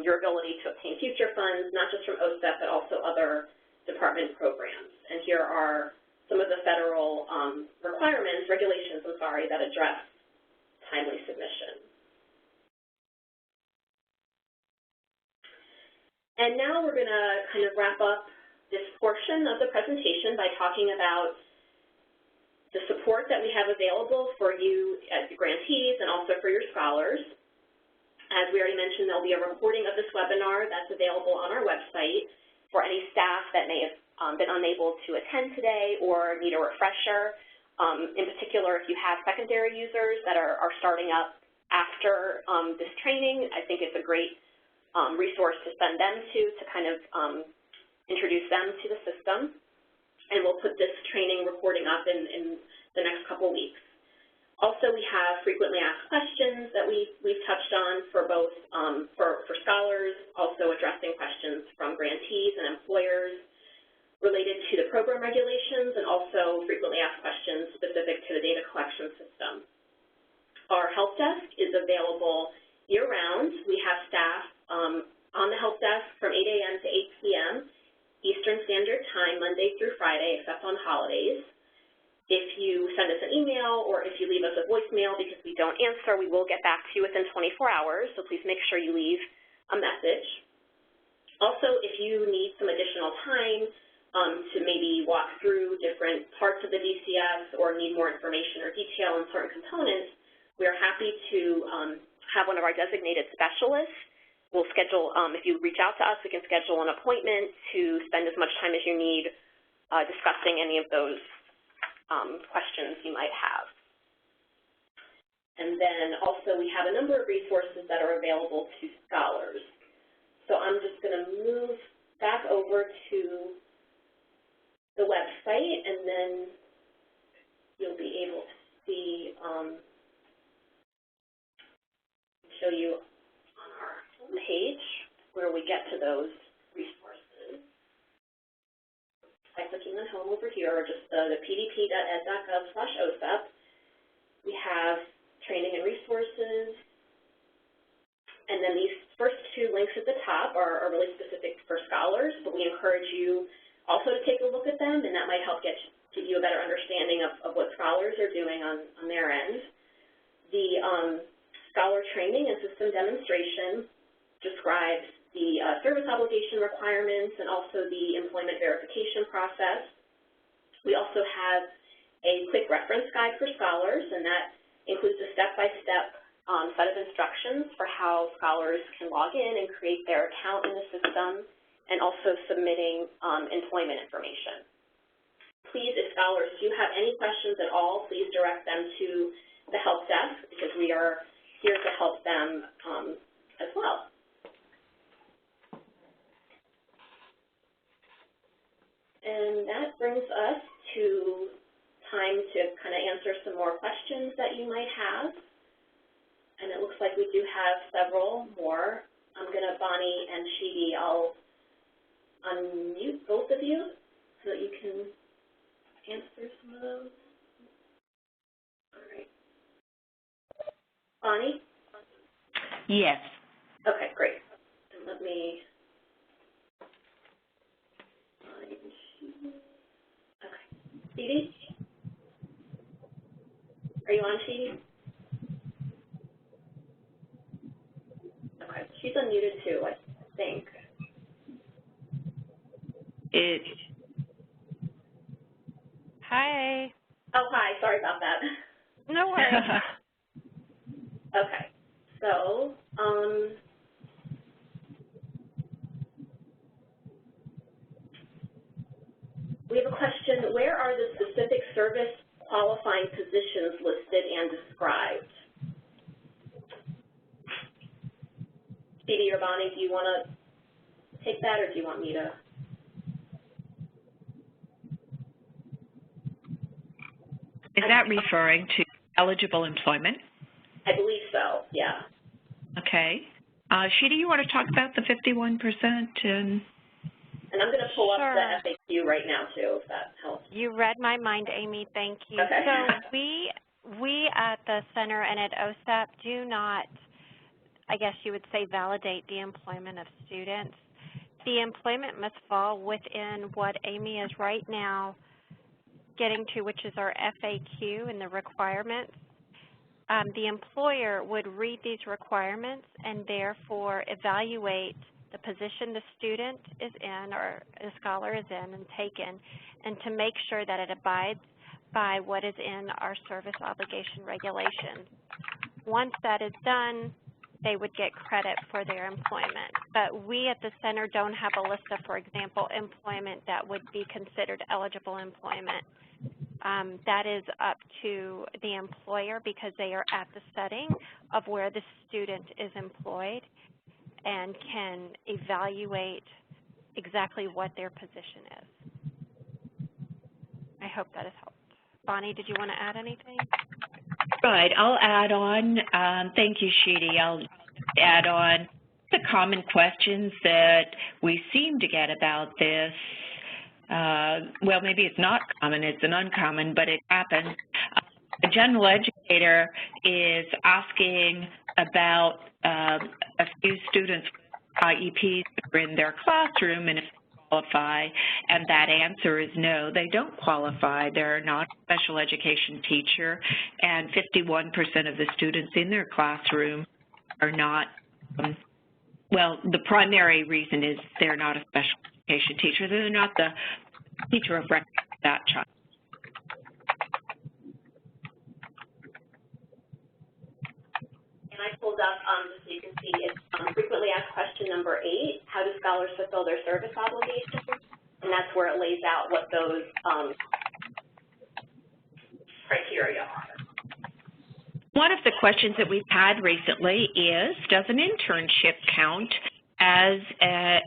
your ability to obtain future funds, not just from OSEP, but also other department programs. And here are some of the federal regulations, that address timely submission. And now we're going to kind of wrap up this portion of the presentation by talking about the support that we have available for you as the grantees and also for your scholars. As we already mentioned, there'll be a recording of this webinar that's available on our website for any staff that may have been unable to attend today or need a refresher. In particular, if you have secondary users that are starting up after this training, I think it's a great resource to send them to kind of introduce them to the system. And we'll put this training recording up in the next couple weeks. Also, we have frequently asked questions that we've touched on for both for scholars, also addressing questions from grantees and employers related to the program regulations, and also frequently asked questions specific to the data collection system. Our help desk is available year-round. We have staff on the help desk from 8 a.m. to 8 p.m. Eastern Standard Time, Monday through Friday, except on holidays. If you send us an email or if you leave us a voicemail because we don't answer, we will get back to you within 24 hours, so please make sure you leave a message. Also, if you need some additional time to maybe walk through different parts of the DCS or need more information or detail on certain components, we are happy to have one of our designated specialists. We'll schedule, if you reach out to us, we can schedule an appointment to spend as much time as you need discussing any of those questions you might have. And then also we have a number of resources that are available to scholars. So I'm just going to move back over to the website, and then you'll be able to see, show you on our page where we get to those resources. By clicking on home over here, or just the pdp.ed.gov/OSEP, we have training and resources, and then these first two links at the top are really specific for scholars, but we encourage you also to take a look at them, and that might help give you a better understanding of what scholars are doing on their end. The scholar training and system demonstration describes the service obligation requirements and also the employment verification process. We also have a quick reference guide for scholars, and that includes a step-by-step set of instructions for how scholars can log in and create their account in the system, and also submitting employment information. Please, if scholars do have any questions at all, please direct them to the help desk, because we are here to help them as well. And that brings us to time to kind of answer some more questions that you might have. And it looks like we do have several more. I'm going to, Bonnie and Shidi, I'll unmute both of you so that you can answer some of those. All right. Bonnie? Yes. Okay, great. And let me find Shidi. Okay. Shidi? Are you on, Shidi? Okay, she's unmuted too, I think. Hi. Oh, hi. Sorry about that. No worries. Okay. So, we have a question, where are the specific service qualifying positions listed and described? Dee or Bonnie, do you want to take that, or do you want me to? Is that referring to eligible employment? I believe so, yeah. Okay. Sheeta, you want to talk about the 51% and I'm going to pull up Sure. the FAQ right now, too, if that helps. You read my mind, Amy. Thank you. Okay. So we at the center and at OSEP do not, I guess you would say, validate the employment of students. The employment must fall within what Amy is right now getting to, which is our FAQ and the requirements. The employer would read these requirements and therefore evaluate the position the student is in or the scholar is in and taken, and to make sure that it abides by what is in our service obligation regulations. Once that is done, they would get credit for their employment. But we at the center don't have a list of, for example, employment that would be considered eligible employment. That is up to the employer because they are at the setting of where the student is employed and can evaluate exactly what their position is. I hope that has helped. Bonnie, did you want to add anything? Right, I'll add on. Thank you, Sheedy. I'll add on the common questions that we seem to get about this. Well, maybe it's not common, it's an uncommon, but it happens. A general educator is asking about a few students with IEPs that are in their classroom and if they qualify, and that answer is no, they don't qualify. They're not a special education teacher, and 51% of the students in their classroom are not, well, the primary reason is they're not a special education teacher. They're not the teacher of record for that child. And I pulled up, just so you can see, it's frequently asked question number 8, how do scholars fulfill their service obligations? And that's where it lays out what those criteria are. One of the questions that we've had recently is, does an internship count as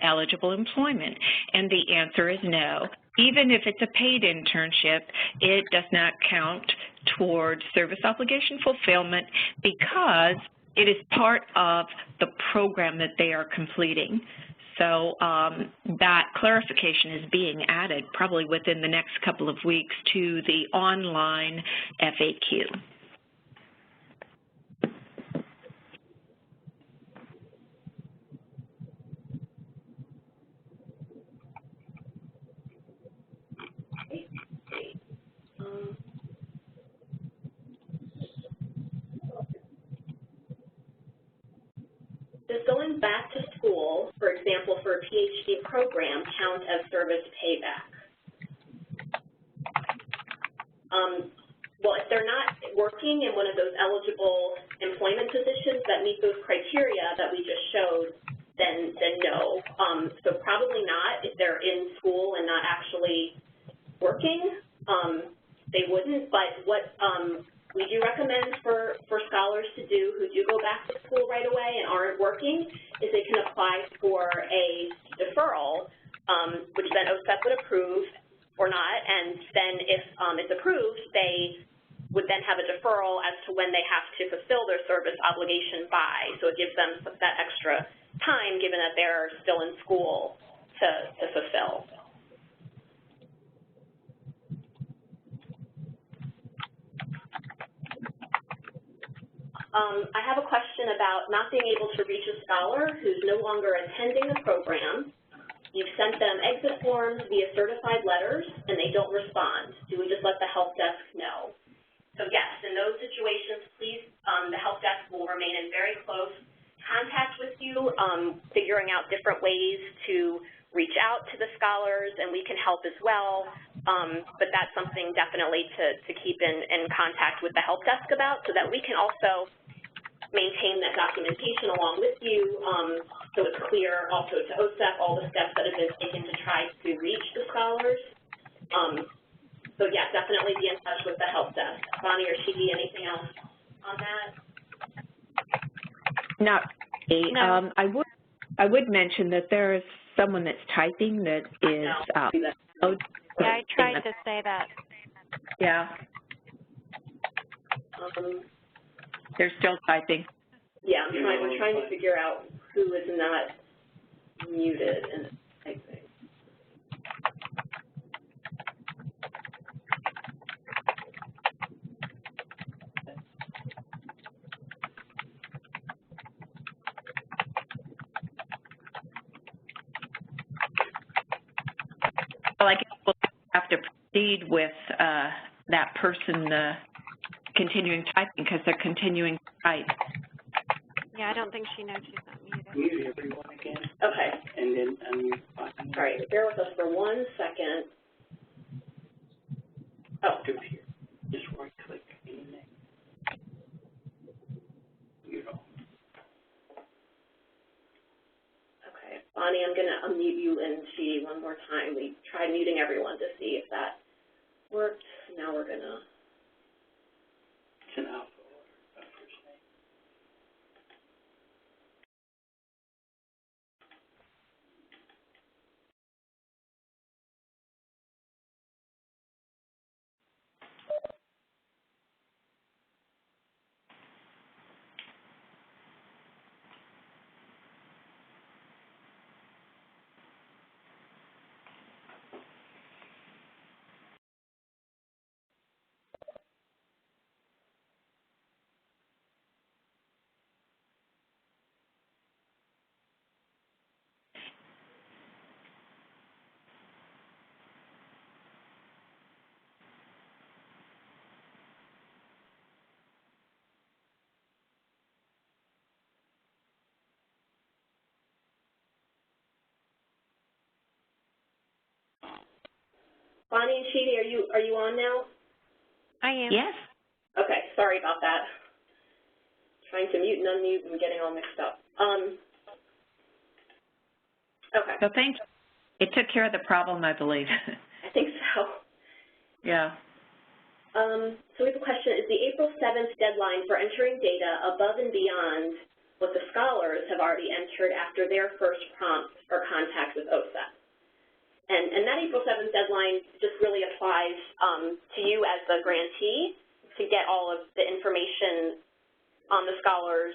eligible employment? And the answer is no. Even if it's a paid internship, it does not count towards service obligation fulfillment because it is part of the program that they are completing. So that clarification is being added probably within the next couple of weeks to the online FAQ. Does going back to school, for example, for a PhD program, count as service payback? Well, if they're not working in one of those eligible employment positions that meet those criteria that we just showed, then no. So probably not if they're in school and not actually working. They wouldn't, but what we do recommend for scholars to do who do go back to school right away and aren't working is they can apply for a deferral, which then OSEP would approve or not, and then if it's approved, they would then have a deferral as to when they have to fulfill their service obligation by. So it gives them that extra time given that they're still in school to fulfill. I have a question about not being able to reach a scholar who's no longer attending the program. You've sent them exit forms via certified letters, and they don't respond. Do we just let the help desk know? So yes, in those situations, please, the help desk will remain in very close contact with you, figuring out different ways to reach out to the scholars, and we can help as well. But that's something definitely to keep in contact with the help desk about so that we can also maintain that documentation along with you, so it's clear also to OSEP all the steps that have been taken to try to reach the scholars. So yeah, definitely be in touch with the help desk. Bonnie or Shidi, anything else on that? Not me. No. I would mention that there is someone that's typing that is yeah, I tried to say that. Yeah. They're still typing. Yeah, we're trying to figure out who is not muted and typing. Well, I guess we'll have to proceed with that person continuing typing because they're continuing to type. Yeah, I don't think she knows she's not muted. Mute everyone again. Okay. And then unmute. All right, bear with us for 1 second. Oh. Do it here. Just right click anything. Mute all. Okay, Bonnie, I'm going to unmute you and Shidi one more time. We tried muting everyone to see if that worked. Now we're going to. It's an alpha order of first name. Bonnie and Shidi, are you on now? I am. Yes. Okay, sorry about that. Trying to mute and unmute and getting all mixed up. Okay. So thank you. It took care of the problem, I believe. I think so. Yeah. So we have a question. Is the April 7th deadline for entering data above and beyond what the scholars have already entered after their first prompt or contact with OSEP? And that April 7th deadline just really applies to you as the grantee to get all of the information on the scholars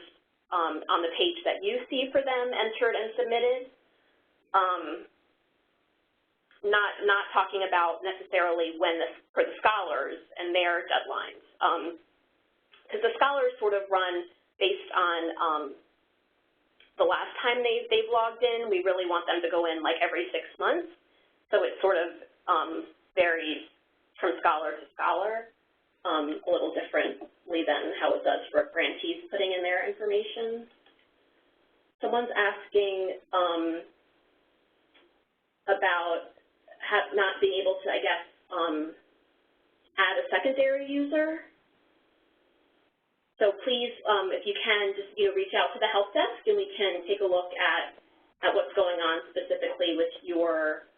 on the page that you see for them entered and submitted. Not talking about necessarily when for the scholars and their deadlines, because the scholars sort of run based on the last time they've logged in. We really want them to go in like every 6 months. So it sort of varies from scholar to scholar a little differently than how it does for grantees putting in their information. Someone's asking about not being able to, I guess, add a secondary user. So please, if you can, just reach out to the help desk and we can take a look at what's going on specifically with your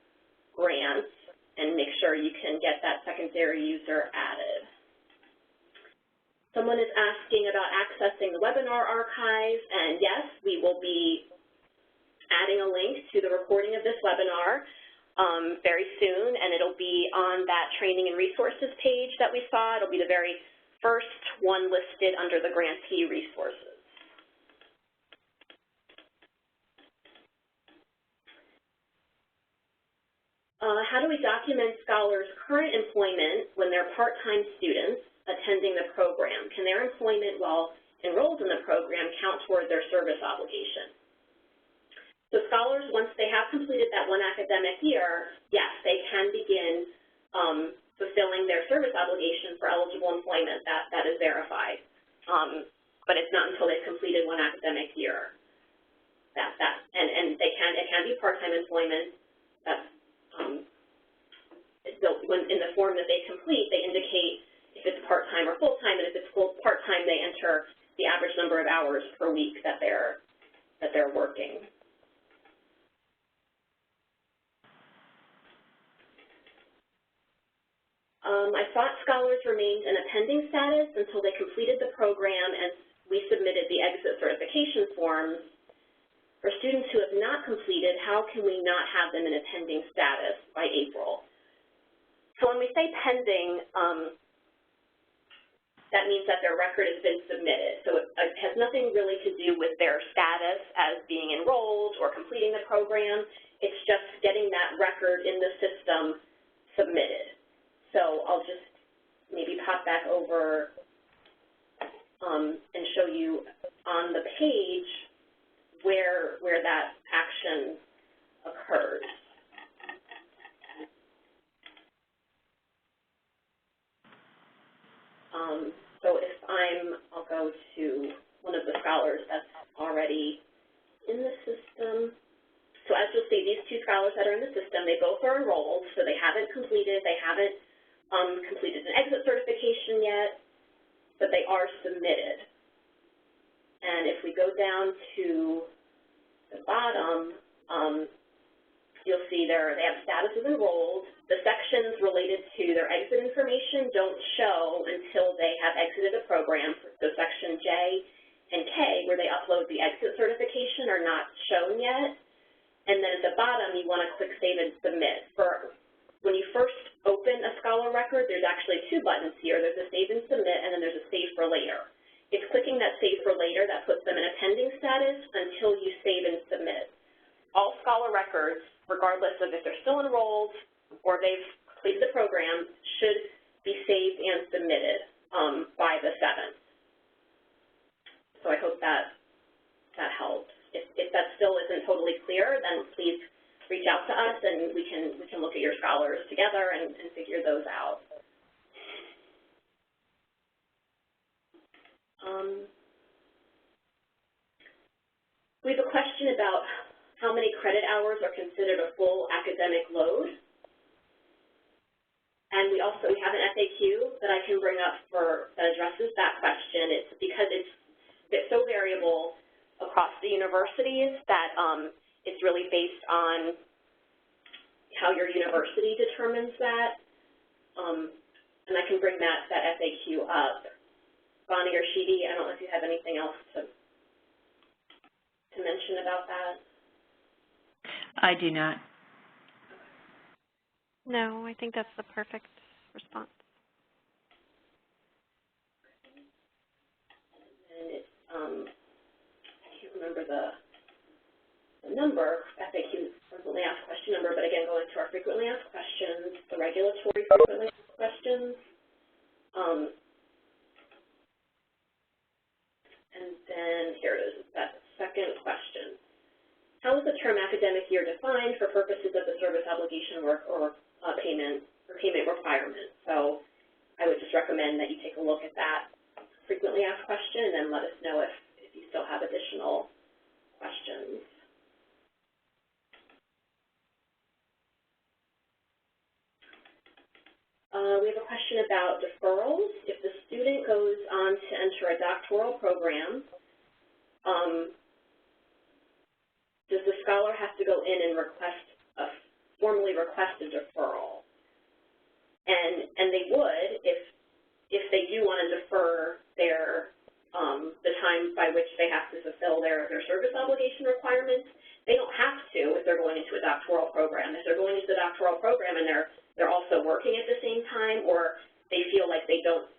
grants and make sure you can get that secondary user added. Someone is asking about accessing the webinar archive, and yes, we will be adding a link to the recording of this webinar very soon, and it'll be on that training and resources page that we saw. It'll be the very first one listed under the grantee resources. How do we document scholars' current employment when they're part-time students attending the program? Can their employment while enrolled in the program count toward their service obligation? So scholars, once they have completed that one academic year, yes, they can begin fulfilling their service obligation for eligible employment. That is verified. But it's not until they've completed one academic year. And it can be part-time employment. That's when in the form that they complete, they indicate if it's part-time or full-time, and if it's part-time, they enter the average number number of hours per week that they're working. I thought scholars remained in a pending status until they completed the program and we submitted the exit certification forms. For students who have not completed, how can we not have them in a pending status by April? So when we say pending, that means that their record has been submitted. So it has nothing really to do with their status as being enrolled or completing the program. It's just getting that record in the system submitted. So I'll just maybe pop back over and show you on the page where that action occurs. So if I'll go to one of the scholars that's already in the system. So as you'll see, these two scholars that are in the system, they both are enrolled, so they haven't completed an exit certification yet, but they are submitted. And if we go down to the bottom, you'll see they have status as enrolled. The sections related to their exit information don't show until they have exited a program. So section J and K, where they upload the exit certification, are not shown yet. And then at the bottom, you want to click Save and Submit. When you first open a Scholar record, there's actually two buttons here. There's a Save and Submit, and then there's a Save for Later. It's clicking that Save for Later that puts them in a pending status until you save and submit. All Scholar records, regardless of if they're still enrolled or they've completed the program, should be saved and submitted by the 7th. So I hope that helps. If that still isn't totally clear, then please reach out to us and we can look at your scholars together and figure those out. We have a question about how many credit hours are considered a full academic load. And we have an FAQ that I can bring up that addresses that question. It's because it's so variable across the universities that it's really based on how your university determines that. And I can bring that FAQ up. Bonnie or Sheedy, I don't know if you have anything else to mention about that. I do not. No, I think that's the perfect response. And it's, I can't remember the number, FAQ frequently asked question number, but again, going to our frequently asked questions, the regulatory frequently asked questions. And then here it is, that second question. How is the term academic year defined for purposes of the service obligation work or payment requirement? So I would just recommend that you take a look at that frequently asked question and then let us know if you still have additional questions. We have a question about deferrals. If the student goes on to enter a doctoral program, does the scholar have to go in and formally request a deferral? And they would if they do want to defer their the time by which they have to fulfill their service obligation requirements. They don't have to if they're going into a doctoral program. If they're going into the doctoral program and they're also working at the same time, or they feel like they don't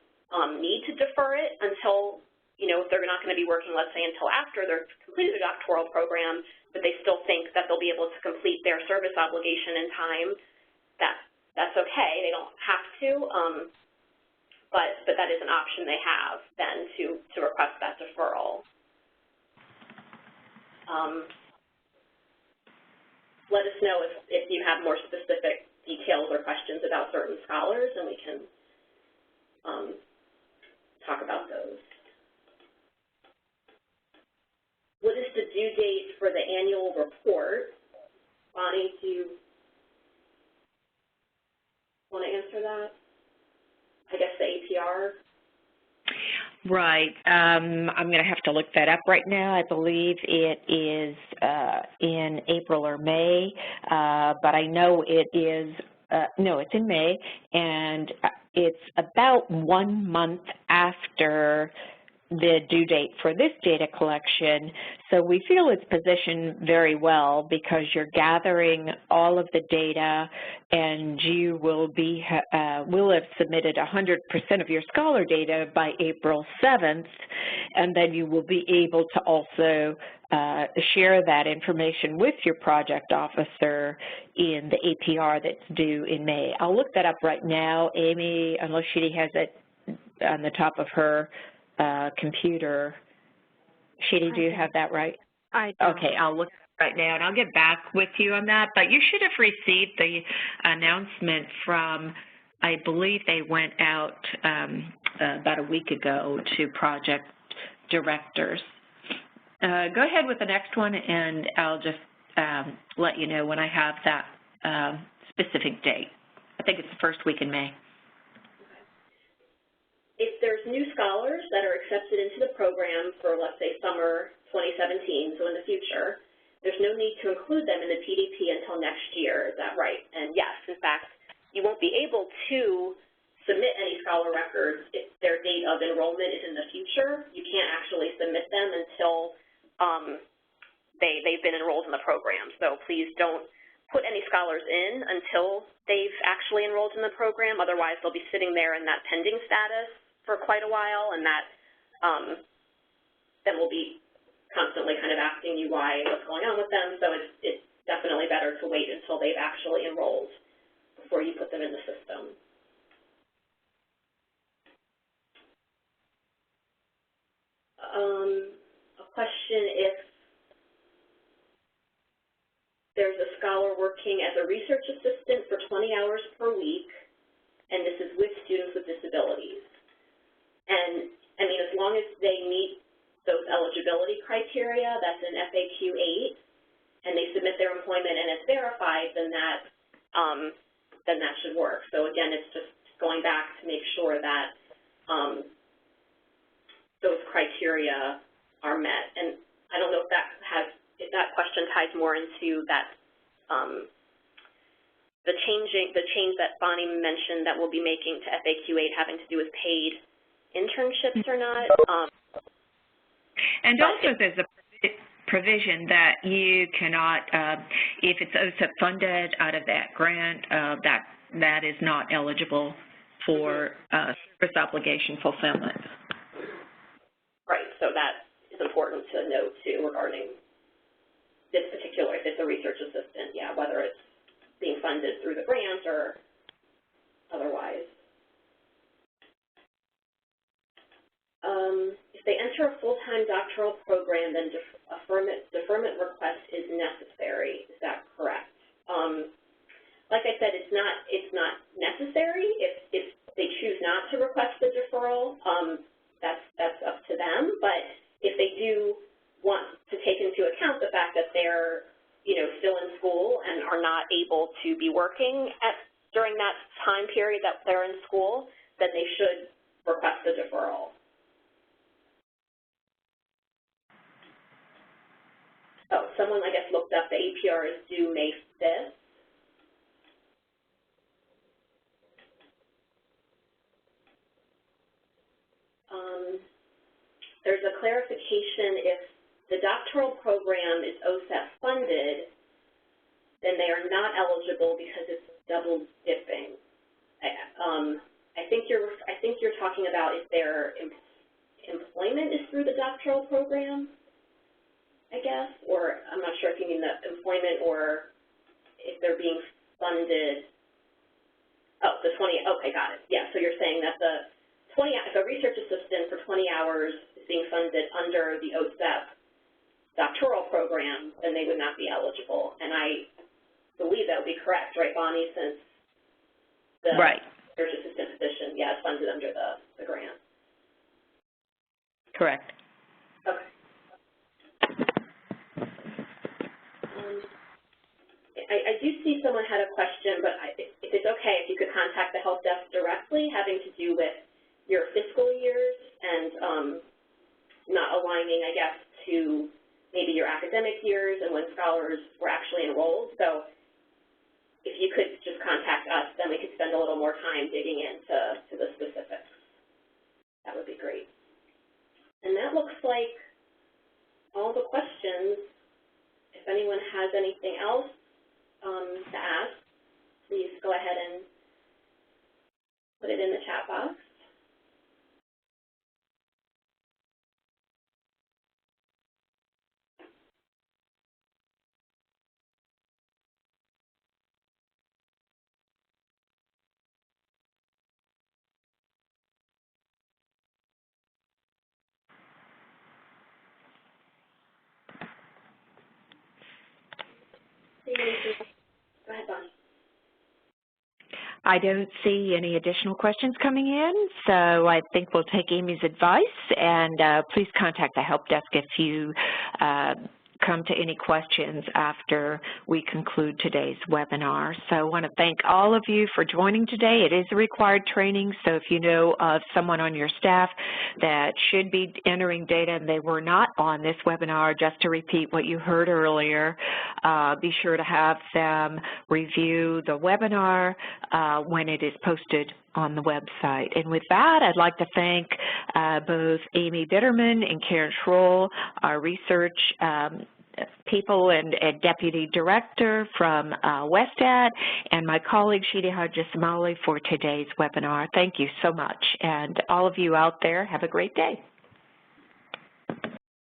need to defer it until, if they're not going to be working, let's say, until after they're completed a doctoral program, but they still think that they'll be able to complete their service obligation in time, that's okay. They don't have to, but that is an option they have then to request that deferral. Let us know if you have more specific details or questions about certain scholars, and we can talk about those. What is the due date for the annual report? Bonnie, do you want to answer that? I guess the APR? Right. I'm going to have to look that up right now. I believe it is in April or May, but I know it is, no, it's in May, and it's about 1 month after the due date for this data collection. So we feel it's positioned very well because you're gathering all of the data, and you will have submitted 100% of your scholar data by April 7th, and then you will be able to also share that information with your project officer in the APR that's due in May. I'll look that up right now, Amy, unless she has it on the top of her computer. Shidi, do you have that right? I do. Okay, I'll look right now, and I'll get back with you on that. But you should have received the announcement from, I believe they went out about a week ago to project directors. Go ahead with the next one, and I'll just let you know when I have that specific date. I think it's the first week in May. If there's new scholars that are accepted into the program for, let's say, summer 2017, so in the future, there's no need to include them in the PDP until next year. Is that right? And yes, in fact, you won't be able to submit any scholar records if their date of enrollment is in the future. You can't actually submit them until they've been enrolled in the program. So please don't put any scholars in until they've actually enrolled in the program. Otherwise, they'll be sitting there in that pending status for quite a while, and that then we'll be constantly kind of asking you what's going on with them. So it's definitely better to wait until they've actually enrolled before you put them in the system. A question: if there's a scholar working as a research assistant for 20 hours per week, and this is with students with disabilities. And, I mean, as long as they meet those eligibility criteria, that's in FAQ 8, and they submit their employment and it's verified, then that should work. So, again, it's just going back to make sure that those criteria are met. And I don't know if that question ties more into that the change that Bonnie mentioned that we'll be making to FAQ 8 having to do with paid internships or not. And also there's a provision that you cannot, if it's OSEP funded out of that grant, that is not eligible for service obligation fulfillment. Right, so that is important to note too regarding this particular, if it's a research assistant, yeah, whether it's being funded through the grant or otherwise. If they enter a full-time doctoral program, then deferment request is necessary. Is that correct? Like I said, it's not necessary. If they choose not to request the deferral, that's up to them. But if they do want to take into account the fact that they're, still in school and are not able to be working during that time period that they're in school, then they should request the deferral. Oh, someone, I guess, looked up the APR is due May 5th. There's a clarification: if the doctoral program is OSEP funded, then they are not eligible because it's double dipping. I think you're talking about if their employment is through the doctoral program, I guess, or I'm not sure if you mean the employment or if they're being funded. Oh, the 20, okay, got it. Yeah, so you're saying that the 20, if a research assistant for 20 hours is being funded under the OSEP doctoral program, then they would not be eligible. And I believe that would be correct, right, Bonnie, since the research assistant position, is funded under the grant. Correct. Okay. I do see someone had a question, but if it's okay, if you could contact the help desk directly, having to do with your fiscal years and not aligning, I guess, to maybe your academic years and when scholars were actually enrolled. So if you could just contact us, then we could spend a little more time digging into the specifics. That would be great. And that looks like all the questions. If anyone has anything else to ask, please go ahead and put it in the chat box. Go ahead, Bonnie. I don't see any additional questions coming in, so I think we'll take Amy's advice, and please contact the help desk if you come to any questions after we conclude today's webinar. So I want to thank all of you for joining today. It is a required training, so if you know of someone on your staff that should be entering data and they were not on this webinar, just to repeat what you heard earlier, be sure to have them review the webinar when it is posted on the website. And with that, I'd like to thank both Amy Bitterman and Karen Schroll, our research people and Deputy Director from WestAd, and my colleague Shidi Hajjismali for today's webinar. Thank you so much. And all of you out there, have a great day.